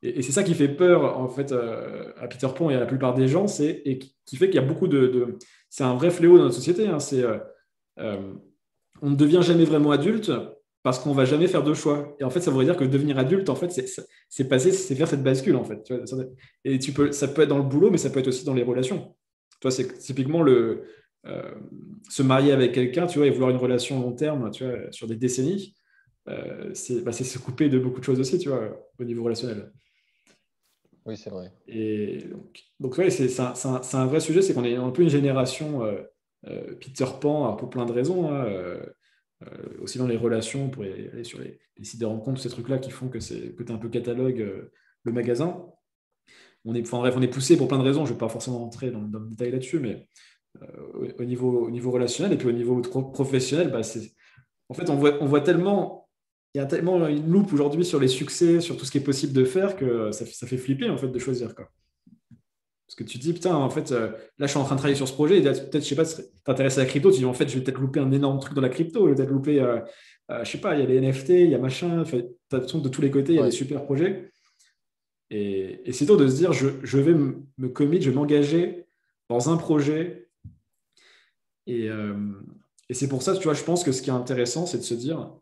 Et c'est ça qui fait peur, en fait, à Peter Pan et à la plupart des gens, et qui fait qu'il y a beaucoup c'est un vrai fléau dans notre société. Hein, euh, on ne devient jamais vraiment adulte parce qu'on va jamais faire de choix. Et en fait, ça voudrait dire que devenir adulte, en fait, c'est faire cette bascule, en fait. Tu vois, et ça peut être dans le boulot, mais ça peut être aussi dans les relations. Toi, c'est typiquement se marier avec quelqu'un, tu vois, et vouloir une relation long terme, tu vois, sur des décennies, c'est se couper de beaucoup de choses aussi, tu vois, au niveau relationnel. Oui, c'est vrai. Et donc ouais, c'est un vrai sujet, c'est qu'on est un peu une génération Peter Pan, alors pour plein de raisons. Hein, aussi dans les relations, on pourrait aller sur les sites de rencontres, ces trucs-là qui font que tu es un peu catalogue le magasin. Enfin, bref, on est poussé pour plein de raisons, je ne vais pas forcément rentrer dans le détail là-dessus, mais au niveau relationnel et puis au niveau professionnel, en fait, on voit tellement, il y a tellement une loupe aujourd'hui sur les succès, sur tout ce qui est possible de faire, que ça fait flipper en fait de choisir, quoi. Parce que tu te dis, putain, en fait, là, je suis en train de travailler sur ce projet, et peut-être, je sais pas, t'intéresses à la crypto, tu dis, en fait, je vais peut-être louper un énorme truc dans la crypto, je vais peut-être louper, je sais pas, il y a les NFT, il y a machin, tu as l'impression que de tous les côtés, il y a des Ouais. super projets. Et c'est tôt de se dire, je vais me commit, je vais m'engager dans un projet. Et, euh, et c'est pour ça, tu vois, je pense que ce qui est intéressant, c'est de se dire,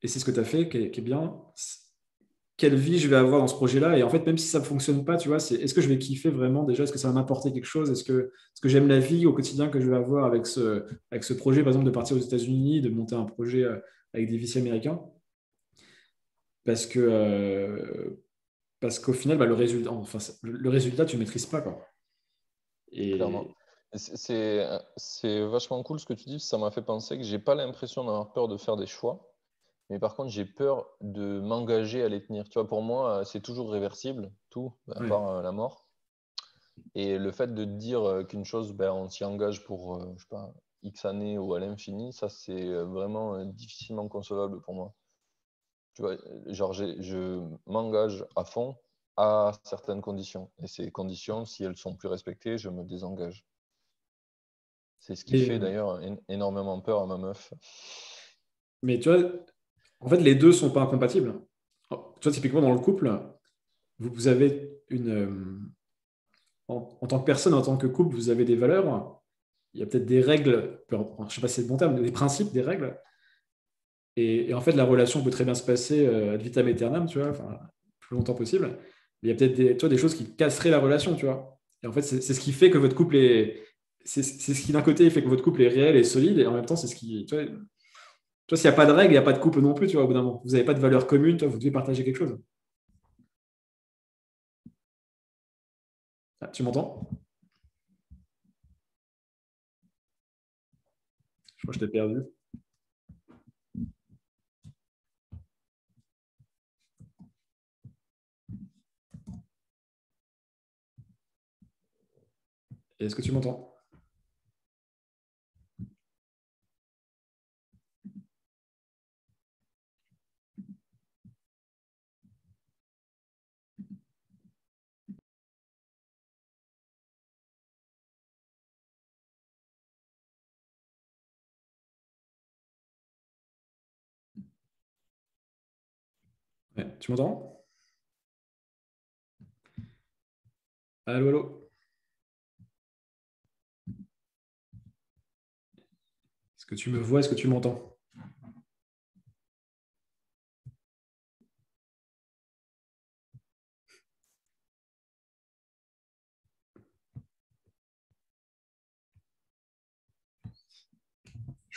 et c'est ce que tu as fait qui est bien, quelle vie je vais avoir dans ce projet-là. Et en fait, même si ça ne fonctionne pas, tu vois, est-ce que je vais kiffer vraiment déjà? Est-ce que ça va m'apporter quelque chose? Est-ce que j'aime la vie au quotidien que je vais avoir avec ce projet, par exemple, de partir aux États-Unis, de monter un projet avec des VC américains? Parce que parce qu'au final, le résultat, tu ne maîtrises pas, quoi. Clairement. Et Et c'est vachement cool ce que tu dis, ça m'a fait penser que j'ai pas l'impression d'avoir peur de faire des choix, mais par contre j'ai peur de m'engager à les tenir. Tu vois, pour moi, c'est toujours réversible, tout, à ouais. part la mort. Et le fait de dire qu'une chose, ben, on s'y engage pour, je sais pas, X années ou à l'infini, ça c'est vraiment difficilement concevable pour moi. Tu vois, genre je m'engage à fond à certaines conditions. Et ces conditions, si elles sont plus respectées, je me désengage. C'est ce qui Mais, fait d'ailleurs énormément peur à ma meuf. mais tu vois, en fait, les deux ne sont pas incompatibles. Tu vois, typiquement, dans le couple, vous avez en tant que personne, en tant que couple, vous avez des valeurs. Il y a peut-être des règles, je ne sais pas si c'est le bon terme, des principes, des règles. Et en fait, la relation peut très bien se passer ad vitam aeternam, tu vois, enfin, le plus longtemps possible. Mais il y a peut-être des choses qui casseraient la relation, tu vois. Et en fait, c'est ce qui fait que votre couple est. C'est ce qui, d'un côté, fait que votre couple est réel et solide, et en même temps, c'est ce qui. Tu vois, s'il n'y a pas de règles, il n'y a pas de couple non plus, tu vois, au bout d'un moment. Vous n'avez pas de valeurs communes, tu vois, vous devez partager quelque chose. Ah, tu m'entends? Je crois que je t'ai perdu. Est-ce que tu m'entends? Ouais, tu m'entends? Allô, allô? Est-ce que tu me vois? Est-ce que tu m'entends?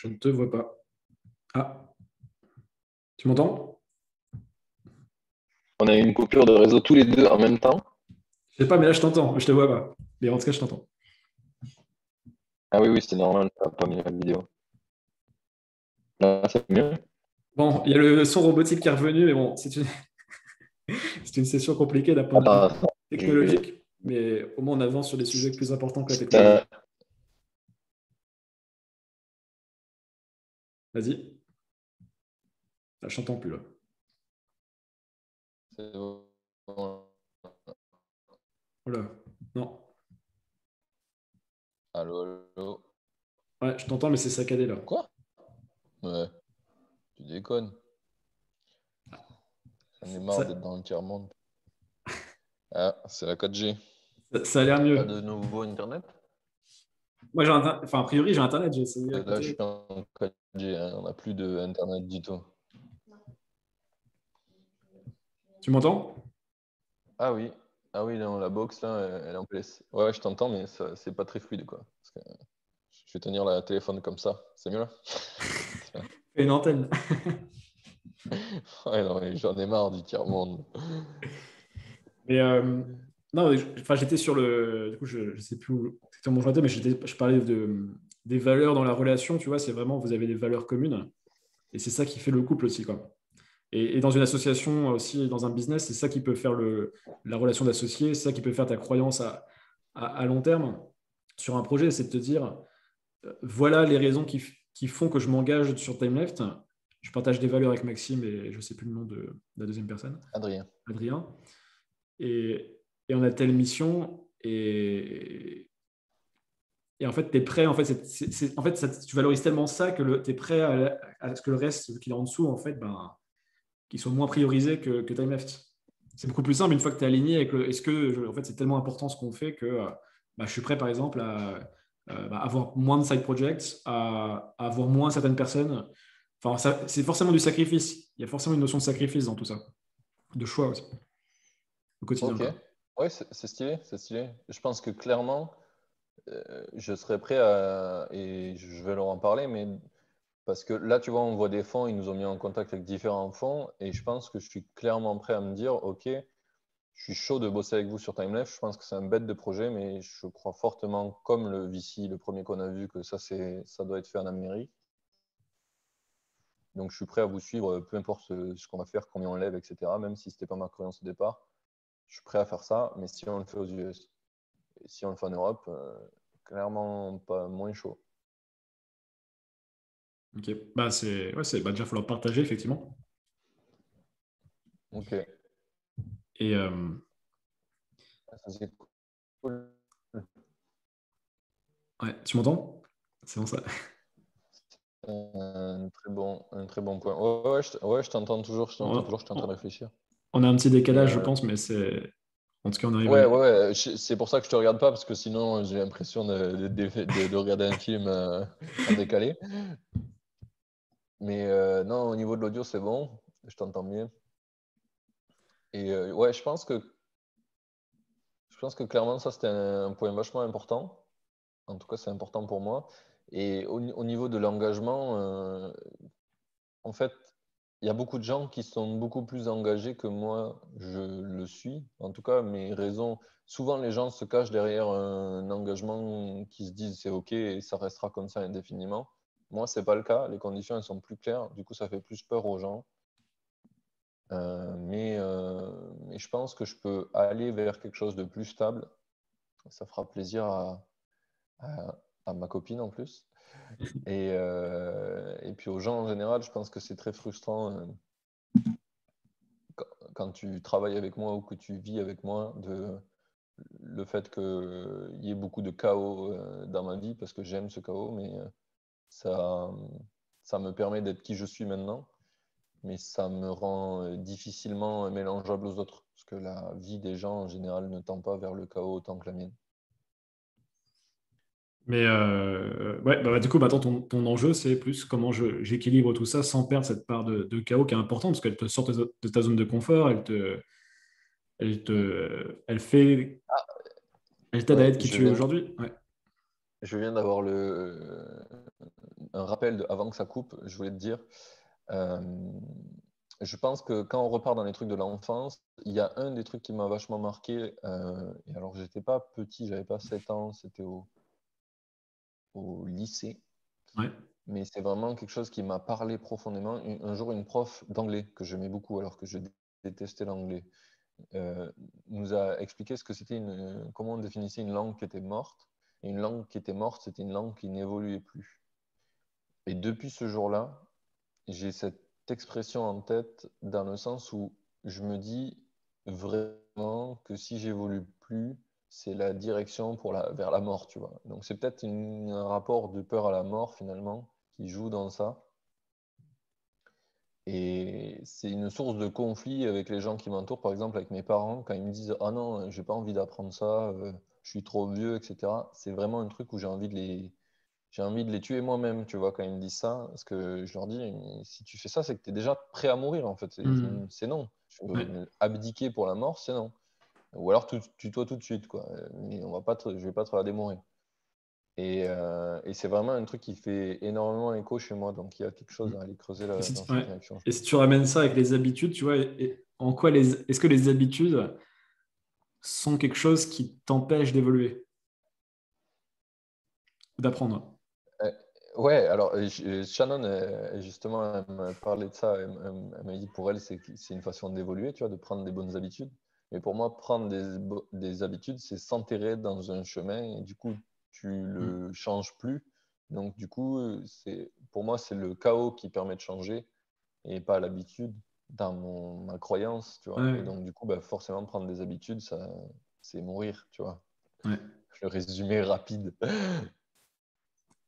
Je ne te vois pas. Ah, tu m'entends? On a eu une coupure de réseau tous les deux en même temps. Je sais pas, mais là, je t'entends. Je te vois pas. Mais en tout cas, je t'entends. Ah oui, oui, c'est normal, tu n'as pas mis la vidéo. Là, c'est mieux. Bon, il y a le son robotique qui est revenu, mais bon, c'est une session compliquée d'un point de vue Attends, attends. technologique. Mais au moins, on avance sur des sujets plus importants que la Euh, technologie. Vas-y. Ah, je t'entends plus là. C'est bon. Oh là. Non. Allô, allô. Ouais, je t'entends, mais c'est saccadé là. Quoi? Ouais, tu déconnes. J'en ai marre Ça, d'être dans le tiers-monde. Ah, c'est la 4G. ça a l'air Pas mieux. de nouveau Internet? Moi, enfin, a priori, j'ai Internet, j'ai essayé à Là, je côté. suis en 4G, hein. On n'a plus d'Internet du tout. Tu m'entends? Ah oui, ah oui, non, la box, là, elle est en place. Ouais, je t'entends, mais c'est pas très fluide, quoi. Parce que je vais tenir le téléphone comme ça. C'est mieux, là? Et une antenne. Ouais, non, mais j'en ai marre du tiers-monde. Mais non, enfin, j'étais sur le. Du coup, je ne sais plus où exactement où j'étais, mais je parlais des valeurs dans la relation. Tu vois, c'est vraiment, vous avez des valeurs communes. Et c'est ça qui fait le couple aussi, quoi. Et dans une association aussi, dans un business, c'est ça qui peut faire la relation d'associé, c'est ça qui peut faire ta croyance à long terme sur un projet, c'est de te dire, voilà les raisons qui font que je m'engage sur TimeLeft. Je partage des valeurs avec Maxime et je ne sais plus le nom de la deuxième personne, Adrien. Adrien. Et on a telle mission et en fait, tu es prêt. En fait, en fait tu valorises tellement ça que tu es prêt à ce que le reste qui est en dessous, en fait, ben, qui soit moins priorisé que TimeLeft. C'est beaucoup plus simple une fois que tu es aligné avec le. Est-ce que, en fait, c'est tellement important ce qu'on fait que bah, je suis prêt, par exemple, à bah, avoir moins de side projects, à avoir moins certaines personnes. Enfin, c'est forcément du sacrifice. Il y a forcément une notion de sacrifice dans tout ça, de choix aussi, au quotidien, Ok. quoi. Ouais, c'est stylé, c'est stylé. Je pense que clairement, je serais prêt à, et je vais leur en parler, mais parce que là, tu vois, on voit des fonds, ils nous ont mis en contact avec différents fonds, et je pense que je suis clairement prêt à me dire, ok, je suis chaud de bosser avec vous sur Timeleft. Je pense que c'est un bête de projet, mais je crois fortement, comme le VC, le premier qu'on a vu, que ça doit être fait en Amérique. Donc, je suis prêt à vous suivre, peu importe ce qu'on va faire, combien on lève, etc. Même si ce n'était pas ma croyance au départ, je suis prêt à faire ça, mais si on le fait aux US. Et si on le fait en Europe, clairement pas moins chaud. Ok. Bah, bah, déjà, il faut leur partager, effectivement. Ok. Et Ça, c'est cool. ouais, tu m'entends? C'est bon ça. Un très bon point. Ouais, ouais, je t'entends toujours, je t'entends On, toujours, je suis en train de réfléchir. on a un petit Mais décalage, je pense, mais c'est. En tout cas, on arrive à. ouais, ouais, ouais, c'est pour ça que je te regarde pas, parce que sinon j'ai l'impression de regarder un film en décalé. Mais non, au niveau de l'audio, c'est bon, je t'entends mieux. Et ouais, je pense que clairement, ça c'était un point vachement important. En tout cas, c'est important pour moi. Et au niveau de l'engagement, en fait, il y a beaucoup de gens qui sont beaucoup plus engagés que moi, je le suis. En tout cas, mes raisons. Souvent, les gens se cachent derrière un engagement qui se disent c'est OK et ça restera comme ça indéfiniment. Moi, c'est pas le cas. Les conditions, elles sont plus claires. Du coup, ça fait plus peur aux gens. Mais je pense que je peux aller vers quelque chose de plus stable. Ça fera plaisir à ma copine en plus. Et puis aux gens en général, je pense que c'est très frustrant quand tu travailles avec moi ou que tu vis avec moi, le fait qu'il y ait beaucoup de chaos dans ma vie, parce que j'aime ce chaos, mais ça, ça me permet d'être qui je suis maintenant, mais ça me rend difficilement mélangeable aux autres, parce que la vie des gens en général ne tend pas vers le chaos autant que la mienne. Mais ouais, bah, du coup, maintenant, ton enjeu, c'est plus comment j'équilibre tout ça sans perdre cette part de chaos qui est importante, parce qu'elle te sort de ta zone de confort, Mm. elle fait, elle t'aide à Ouais, être qui tu es aujourd'hui. Ouais. je viens d'avoir un rappel avant que ça coupe, je voulais te dire. euh, je pense que quand on repart dans les trucs de l'enfance, il y a un des trucs qui m'a vachement marqué. Et alors, j'étais pas petit, j'avais pas 7 ans, c'était au lycée. Ouais. Mais c'est vraiment quelque chose qui m'a parlé profondément. Un jour, une prof d'anglais, que j'aimais beaucoup alors que je détestais l'anglais, nous a expliqué ce que c'était comment on définissait une langue qui était morte. Et une langue qui était morte, c'était une langue qui n'évoluait plus. Et depuis ce jour-là, j'ai cette expression en tête dans le sens où je me dis vraiment que si j'évolue plus, c'est la direction vers la mort, tu vois. Donc c'est peut-être un rapport de peur à la mort finalement qui joue dans ça. Et c'est une source de conflit avec les gens qui m'entourent, par exemple avec mes parents, quand ils me disent ah non, j'ai pas envie d'apprendre ça, je suis trop vieux, etc. C'est vraiment un truc où j'ai envie de les tuer moi-même, tu vois, quand ils me disent ça, parce que je leur dis, mais si tu fais ça, c'est que tu es déjà prêt à mourir, en fait. Hmm. C'est non. Ouais. Abdiquer pour la mort, c'est non. Ou alors tue-toi tout de suite, quoi. Mais je vais pas te la démorer. Et c'est vraiment un truc qui fait énormément écho chez moi, donc il y a quelque chose à aller creuser Et dans si, cette ouais. direction, je Et si pense. tu ramènes ça avec les habitudes, tu vois, en quoi est-ce que les habitudes sont quelque chose qui t'empêche d'évoluer, d'apprendre? Euh, ouais, alors Shannon, justement, elle m'a parlé de ça. Elle m'a dit pour elle, c'est une façon d'évoluer, tu vois, de prendre des bonnes habitudes. Mais pour moi, prendre des habitudes, c'est s'enterrer dans un chemin et du coup, tu Hmm. le changes plus. Donc, du coup, pour moi, c'est le chaos qui permet de changer et pas l'habitude dans ma croyance, tu vois. Et Ouais. donc, du coup, bah, forcément, prendre des habitudes, ça, c'est mourir, tu vois. Ouais. Le résumé rapide.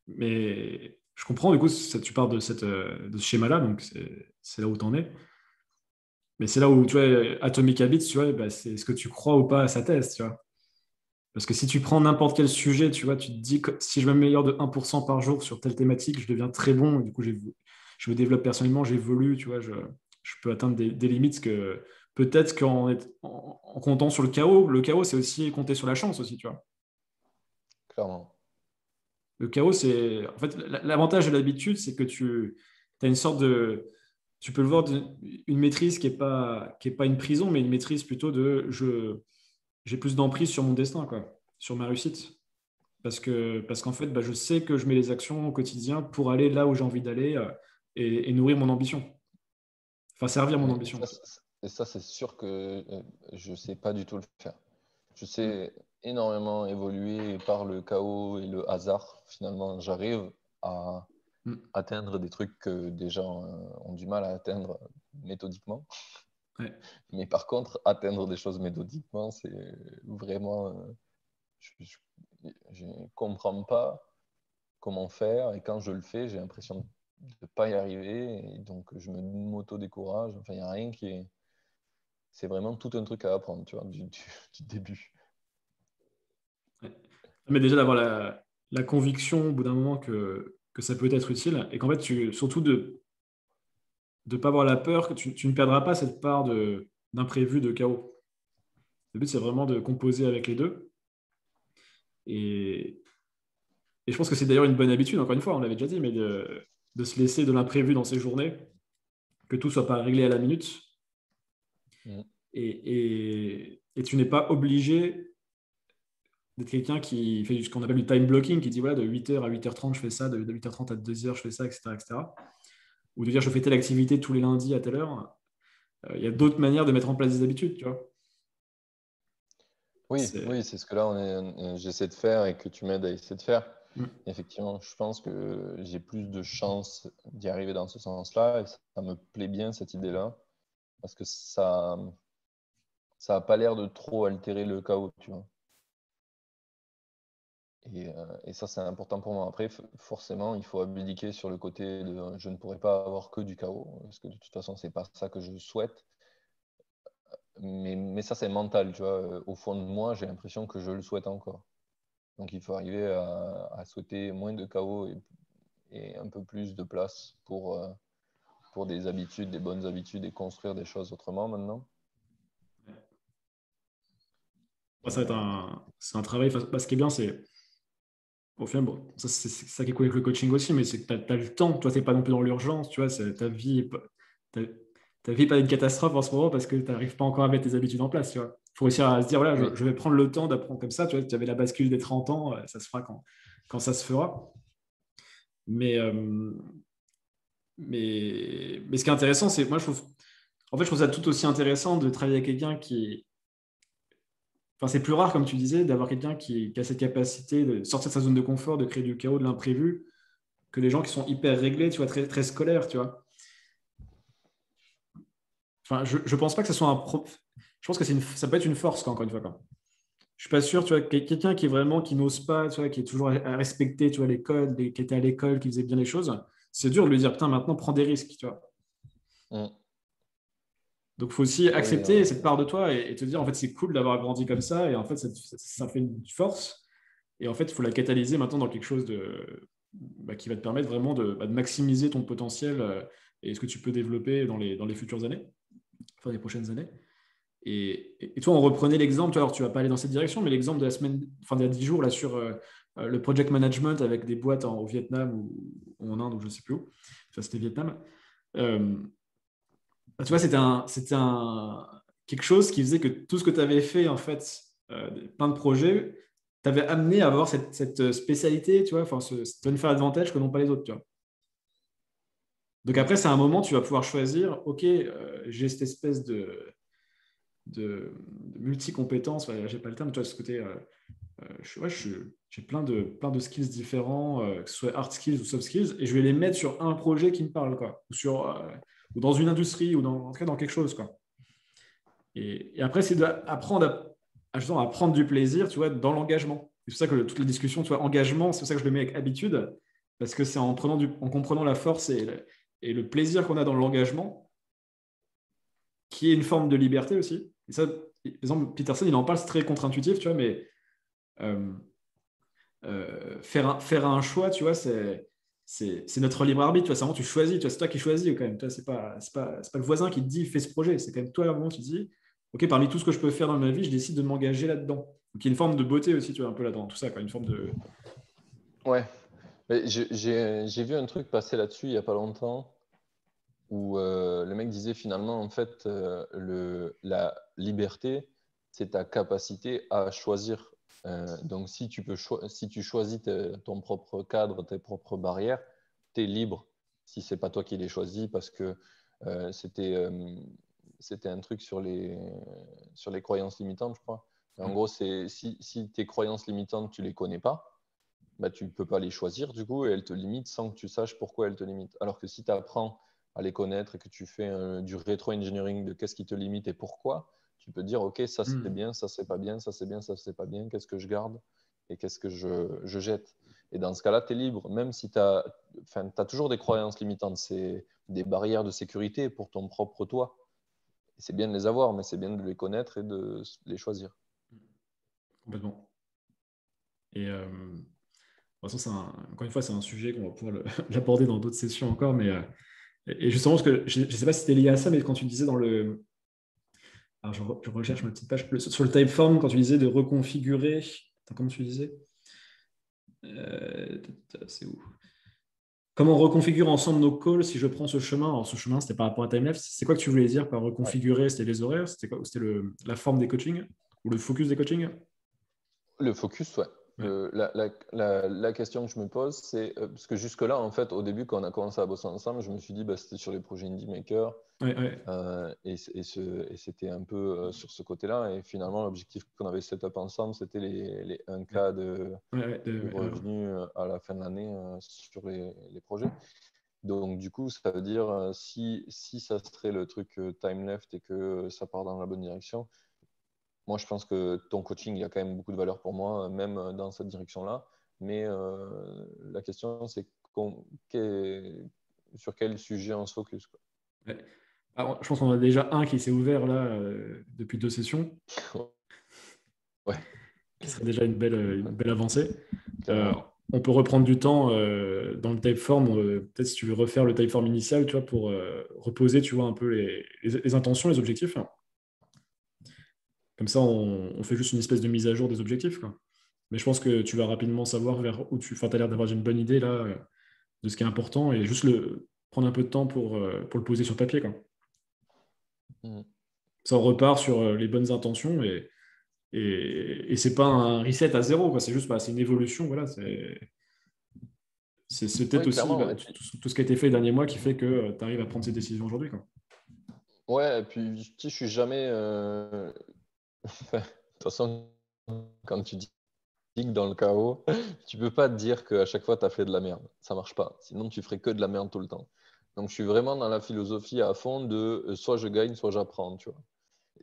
Mais je comprends, du coup, tu pars de ce schéma-là, donc c'est là où tu en es. Mais c'est là où, tu vois, Atomic Habits, tu vois, bah, c'est ce que tu crois ou pas à sa thèse, tu vois. Parce que si tu prends n'importe quel sujet, tu vois, tu te dis que si je m'améliore de 1% par jour sur telle thématique, je deviens très bon. Et du coup, je me développe personnellement, j'évolue, tu vois, je peux atteindre des limites que peut-être en comptant sur le chaos, c'est aussi compter sur la chance aussi, tu vois. Clairement. Le chaos, c'est. En fait, l'avantage de l'habitude, c'est que tu as une sorte de. Tu peux le voir, une maîtrise qui est pas une prison, mais une maîtrise plutôt j'ai plus d'emprise sur mon destin, quoi, sur ma réussite. Parce qu'en fait, bah, je sais que je mets les actions au quotidien pour aller là où j'ai envie d'aller et nourrir mon ambition. Enfin, servir mon Mais ambition. ça, c'est sûr que je ne sais pas du tout le faire. Je Mm. sais énormément évoluer par le chaos et le hasard. Finalement, j'arrive à Mm. atteindre des trucs que des gens ont du mal à atteindre méthodiquement. Ouais. Mais par contre, atteindre des choses méthodiquement, c'est vraiment... je ne comprends pas comment faire. Et quand je le fais, j'ai l'impression de ne pas y arriver. Et donc, je m'auto-décourage. Enfin, il n'y a rien qui est... C'est vraiment tout un truc à apprendre, tu vois, du début. Ouais. Mais déjà d'avoir la conviction au bout d'un moment que ça peut être utile et qu'en fait, surtout de ne pas avoir la peur que tu ne perdras pas cette part d'imprévu, de chaos. Le but, c'est vraiment de composer avec les deux. Et, et je pense que c'est d'ailleurs une bonne habitude, encore une fois, on l'avait déjà dit, mais de se laisser de l'imprévu dans ses journées, que tout soit pas réglé à la minute. Mm. Et tu n'es pas obligé d'être quelqu'un qui fait ce qu'on appelle du time blocking, qui dit voilà, de 8h à 8h30, je fais ça, de 8h30 à 2h, je fais ça, etc., etc. Ou de dire je fais telle activité tous les lundis à telle heure. Il y a d'autres manières de mettre en place des habitudes, tu vois. Oui, C'est... oui, c'est ce que là j'essaie de faire et que tu m'aides à essayer de faire. Mm. Effectivement, je pense que j'ai plus de chances d'y arriver dans ce sens-là et ça me plaît bien cette idée-là parce que ça a pas l'air de trop altérer le chaos, tu vois. Et ça, c'est important pour moi. Après, forcément, il faut abdiquer sur le côté de je ne pourrais pas avoir que du chaos parce que de toute façon, c'est pas ça que je souhaite. Mais ça, c'est mental, tu vois. Au fond de moi, j'ai l'impression que je le souhaite encore. Donc il faut arriver à souhaiter moins de chaos et un peu plus de place pour des habitudes, des bonnes habitudes et construire des choses autrement maintenant. Ça va Et, être c'est un travail. Enfin, ce qui est bien, c'est Au final, bon, ça, c'est ça qui est cool avec le coaching aussi, mais c'est que tu as le temps. Toi, tu n'es pas non plus dans l'urgence. Tu vois, ta, ta vie n'est pas une catastrophe en ce moment parce que tu n'arrives pas encore à mettre tes habitudes en place. Tu vois. Il faut réussir à se dire, voilà, Oui, je vais prendre le temps d'apprendre comme ça. Tu vois, tu avais la bascule des 30 ans, ça se fera quand ça se fera. Mais, euh, mais ce qui est intéressant, c'est, moi, en fait, je trouve ça tout aussi intéressant de travailler avec quelqu'un qui. Enfin, c'est plus rare, comme tu disais, d'avoir quelqu'un qui a cette capacité de sortir de sa zone de confort, de créer du chaos, de l'imprévu, que les gens qui sont hyper réglés, tu vois, très, très scolaires, tu vois. Enfin, je pense pas que ce soit Je pense que ça peut être une force, quoi, encore une fois. Quoi. Je suis pas sûr, tu vois, quelqu'un qui est vraiment, qui n'ose pas, tu vois, qui est toujours à respecter, tu vois, les codes, qui était à l'école, qui faisait bien les choses. C'est dur de lui dire, putain, maintenant, prends des risques, tu vois. mm. Donc, il faut aussi Oui, accepter cette part de toi et te dire, en fait, c'est cool d'avoir grandi comme ça, et en fait, ça fait une force. Et en fait, il faut la catalyser maintenant dans quelque chose qui va te permettre vraiment de maximiser ton potentiel et ce que tu peux développer dans les futures années, enfin les prochaines années. Et toi, on reprenait l'exemple, alors tu vas pas aller dans cette direction, mais l'exemple de la semaine, enfin d'il y a 10 jours là, sur le project management avec des boîtes au Vietnam ou en Inde ou je ne sais plus où. Enfin, c'était Vietnam. Euh, tu vois, quelque chose qui faisait que tout ce que tu avais fait, en fait, plein de projets, t'avait amené à avoir cette spécialité, tu vois, enfin, ce Dunfer Advantage que n'ont pas les autres, tu vois. Donc Mm. après, c'est un moment, tu vas pouvoir choisir, OK, j'ai cette espèce de multi-compétences, enfin, j'ai pas le terme, tu vois, ce côté, j'ai plein de skills différents, que ce soit hard skills ou soft skills, et je vais les mettre sur un projet qui me parle, quoi, ou dans une industrie, ou en tout cas dans quelque chose, quoi. Et après, c'est d'apprendre justement, à prendre du plaisir, tu vois, dans l'engagement. C'est pour ça que toute la discussion, tu vois, engagement, c'est pour ça que je le mets avec habitude, parce que c'est en comprenant la force et le plaisir qu'on a dans l'engagement, qui est une forme de liberté aussi. Et ça, par exemple, Peterson, il en parle, c'est très contre-intuitif, tu vois, mais euh, faire un choix, tu vois, c'est notre libre arbitre, tu vois, c'est vraiment tu choisis, tu vois, c'est toi qui choisis quand même, tu vois, c'est pas le voisin qui te dit fais ce projet, c'est quand même toi à un moment tu te dis, ok, parmi tout ce que je peux faire dans ma vie, je décide de m'engager là-dedans. Donc il y a une forme de beauté aussi, tu vois, un peu là-dedans, tout ça, quoi, une forme de. Ouais. Mais j'ai vu un truc passer là-dessus il n'y a pas longtemps où le mec disait finalement, en fait, la liberté, c'est ta capacité à choisir. Donc, si tu choisis ton propre cadre, tes propres barrières, tu es libre. Si c'est pas toi qui les choisis, parce que euh, c'était euh, c'était un truc sur les croyances limitantes, je crois. Et en gros, c'est si tes croyances limitantes, tu les connais pas, bah, tu ne peux pas les choisir du coup et elles te limitent sans que tu saches pourquoi elles te limitent. Alors que si tu apprends à les connaître et que tu fais du rétro-engineering de qu'est-ce qui te limite et pourquoi, tu peux dire ok, ça c'est Hmm. bien, ça c'est pas bien, ça c'est bien, ça c'est pas bien, qu'est-ce que je garde et qu'est-ce que je jette. Et dans ce cas-là, tu es libre, même si tu as, toujours des croyances limitantes, c'est des barrières de sécurité pour ton propre toi. C'est bien de les avoir, mais c'est bien de les connaître et de les choisir. Complètement. Et de toute façon, encore une fois, c'est un sujet qu'on va pouvoir l'aborder dans d'autres sessions encore, mais et justement, parce que je ne sais pas si c'était lié à ça, mais quand tu disais dans le. Alors, je recherche ma petite page. Sur le Typeform, quand tu disais de reconfigurer. Attends, comment tu disais c'est où? Comment on reconfigure ensemble nos calls si je prends ce chemin? Alors, ce chemin, c'était par rapport à Timelapse. C'est quoi que tu voulais dire par Ouais. reconfigurer? C'était les horaires? C'était quoi? C'était la forme des coachings? Ou le focus des coachings? Le focus, ouais. Ouais, La question que je me pose, c'est parce que jusque-là, en fait, au début, quand on a commencé à bosser ensemble, je me suis dit, bah, c'était sur les projets Indie Maker ouais, ouais. et c'était un peu sur ce côté-là. Et finalement, l'objectif qu'on avait set up ensemble, c'était les 1K Ouais, ouais, de revenus à la fin de l'année sur les projets. Donc, du coup, ça veut dire si ça serait le truc time left et que ça part dans la bonne direction, moi, je pense que ton coaching, il y a quand même beaucoup de valeur pour moi, même dans cette direction-là. Mais la question, c'est sur quel sujet on se focus, quoi. ouais. Alors, je pense qu'on a déjà un qui s'est ouvert là depuis 2 sessions, Ouais, qui serait déjà une belle avancée. Euh, clairement. on peut reprendre du temps dans le Typeform, peut-être si tu veux refaire le Typeform initial, tu vois, pour reposer, tu vois, un peu les intentions, les objectifs. Comme ça, on fait juste une espèce de mise à jour des objectifs, quoi. Mais je pense que tu vas rapidement savoir vers où tu. Enfin, tu as l'air d'avoir une bonne idée là de ce qui est important et juste prendre un peu de temps pour le poser sur papier, quoi. Mm. Ça repart sur les bonnes intentions et c'est pas un reset à zéro, quoi. C'est juste c'est une évolution. Voilà, c'est peut-être Ouais, aussi clairement. Et puis, tout ce qui a été fait les derniers mois qui fait que tu arrives à prendre ces décisions aujourd'hui, quoi. ouais, et puis tu sais, je suis jamais. Enfin, de toute façon, quand tu digues dans le chaos, tu peux pas te dire qu'à chaque fois tu as fait de la merde. Ça marche pas. Sinon, tu ferais que de la merde tout le temps. Donc, je suis vraiment dans la philosophie à fond de soit je gagne, soit j'apprends, tu vois.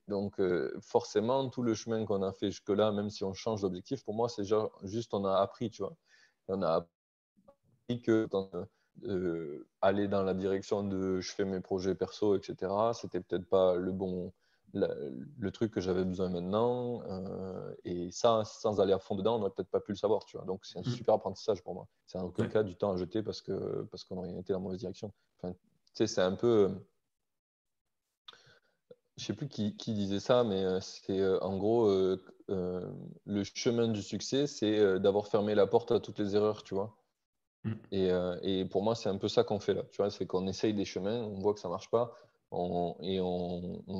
Donc, forcément, tout le chemin qu'on a fait jusque-là, même si on change d'objectif, pour moi, c'est juste on a appris, tu vois. Et on a appris que aller dans la direction de je fais mes projets perso, etc., c'était peut-être pas le truc que j'avais besoin maintenant. Et ça, sans aller à fond dedans, on n'aurait peut-être pas pu le savoir, tu vois. Donc, c'est un Mm. super apprentissage pour moi. C'est en aucun Ouais. cas du temps à jeter parce qu'on aurait été dans la mauvaise direction. Enfin, tu sais, c'est un peu. Je sais plus qui disait ça, mais c'est en gros le chemin du succès, c'est d'avoir fermé la porte à toutes les erreurs, tu vois. Mm. Et pour moi, c'est un peu ça qu'on fait là, tu vois, c'est qu'on essaye des chemins, on voit que ça marche pas, on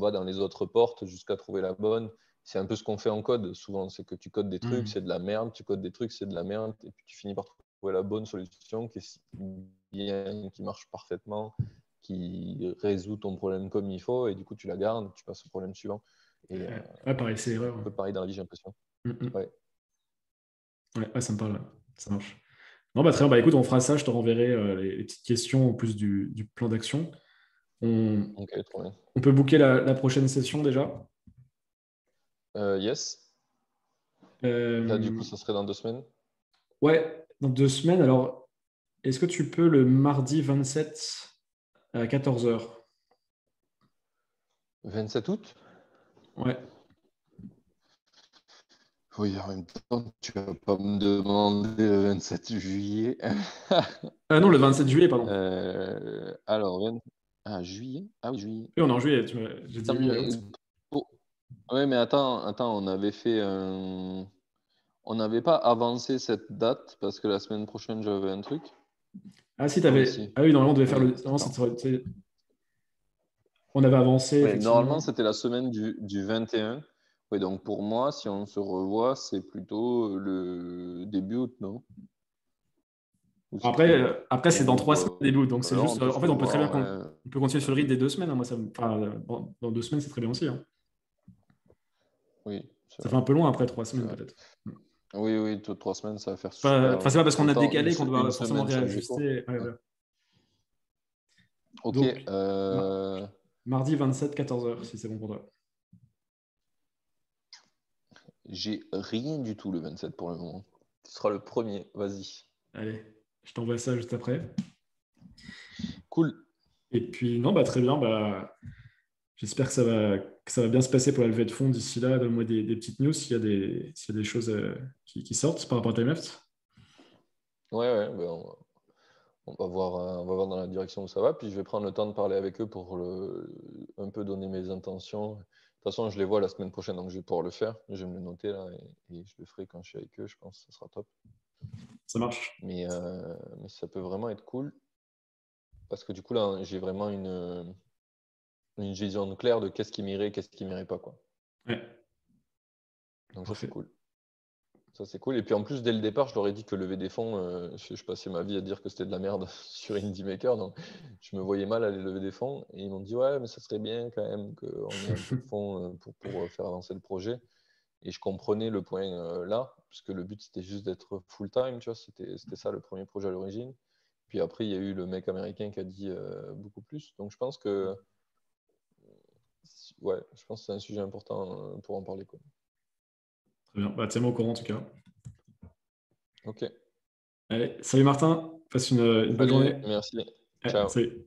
va dans les autres portes jusqu'à trouver la bonne. C'est un peu ce qu'on fait en code, souvent, c'est que tu codes des trucs, Mm. c'est de la merde, tu codes des trucs, c'est de la merde, et puis tu finis par trouver la bonne solution qui est bien, qui marche parfaitement, qui résout ton problème comme il faut, et du coup, tu la gardes, tu passes au problème suivant. Et Ouais, pareil, c'est c'est erreur. un peu pareil dans la vie, j'ai l'impression. Mm, mm. Ouais. Ouais, ouais, ça me parle. Ça marche. Non, très bien. Écoute, on fera ça. Je te renverrai les petites questions en plus du plan d'action. On, Ok, trop bien. on peut booker la prochaine session déjà. Yes. Là, du Euh, coup, ça serait dans 2 semaines. ouais, dans 2 semaines. Alors, est-ce que tu peux le mardi 27 à 14h? 27 août? Ouais. Oui, en même temps, tu vas pas me demander le 27 juillet. Non, le 27 juillet, pardon. Alors, ah, juillet? Ah oui, juillet. Oui, on est en juillet. J'ai dit Attends, oui à mais l'autre. ouais, mais attends, on avait fait on n'avait pas avancé cette date parce que la semaine prochaine, j'avais un truc. Ah, si, Ah oui, t'avais. si. Ah oui, normalement, on devait faire Oui, le. Normalement, attends. On avait avancé, Oui, normalement, effectivement. c'était la semaine du 21. Oui, donc pour moi, si on se revoit, c'est plutôt le début août, non? Ou c'est Après, fin août? c'est dans 3 semaines début août. Donc, c'est Alors, on juste. peut En se fait, on peut très bien. revoir, ouais. On peut continuer sur le rythme des 2 semaines, hein. Moi, enfin, dans 2 semaines, c'est très bien aussi, hein. Oui, c'est Ça fait vrai. un peu loin après trois C'est semaines, vrai. peut-être. Oui, oui, 3 semaines, ça va faire Enfin, super c'est pas parce qu'on a longtemps. décalé qu'on Une doit forcément semaine sur Géco. réajuster. Ouais, voilà. Ok. Donc, mardi 27, 14h, si c'est bon pour toi. J'ai rien du tout le 27 pour le moment. Tu seras le premier, vas-y. Allez, je t'envoie ça juste après. Cool. Et puis, non, très bien. J'espère que ça va bien se passer pour la levée de fonds d'ici là. Donne-moi des petites news s'il y a des choses qui sortent par rapport à TimeLeft. Ouais, ouais, ben, on va voir dans la direction où ça va. Puis je vais prendre le temps de parler avec eux pour un peu donner mes intentions. De toute façon, je les vois la semaine prochaine, donc je vais pouvoir le faire. Je vais me le noter là et je le ferai quand je suis avec eux. Je pense que ça sera top. Ça marche. Mais ça peut vraiment être cool parce que du coup, là, j'ai vraiment une vision claire de qu'est-ce qui m'irait, qu'est-ce qui m'irait pas, quoi. Ouais, Donc ça, c'est parfait. cool. Ça, c'est cool. Et puis en plus, dès le départ, je leur ai dit que lever des fonds, je passais ma vie à dire que c'était de la merde sur Indie Maker. Donc je me voyais mal aller lever des fonds. Et ils m'ont dit, ouais, mais ça serait bien quand même qu'on ait un peu de fonds pour faire avancer le projet. Et je comprenais le point là, puisque le but, c'était juste d'être full-time. Tu vois, c'était ça le premier projet à l'origine. Puis après, il y a eu le mec américain qui a dit beaucoup plus. Donc je pense que, ouais, je pense que c'est un sujet important pour en parler, quoi. Très bien. Tiens-moi au courant en tout cas. Ok. Allez, salut Martin. Passe une bonne Salut, journée. merci. Ouais, Ciao. salut.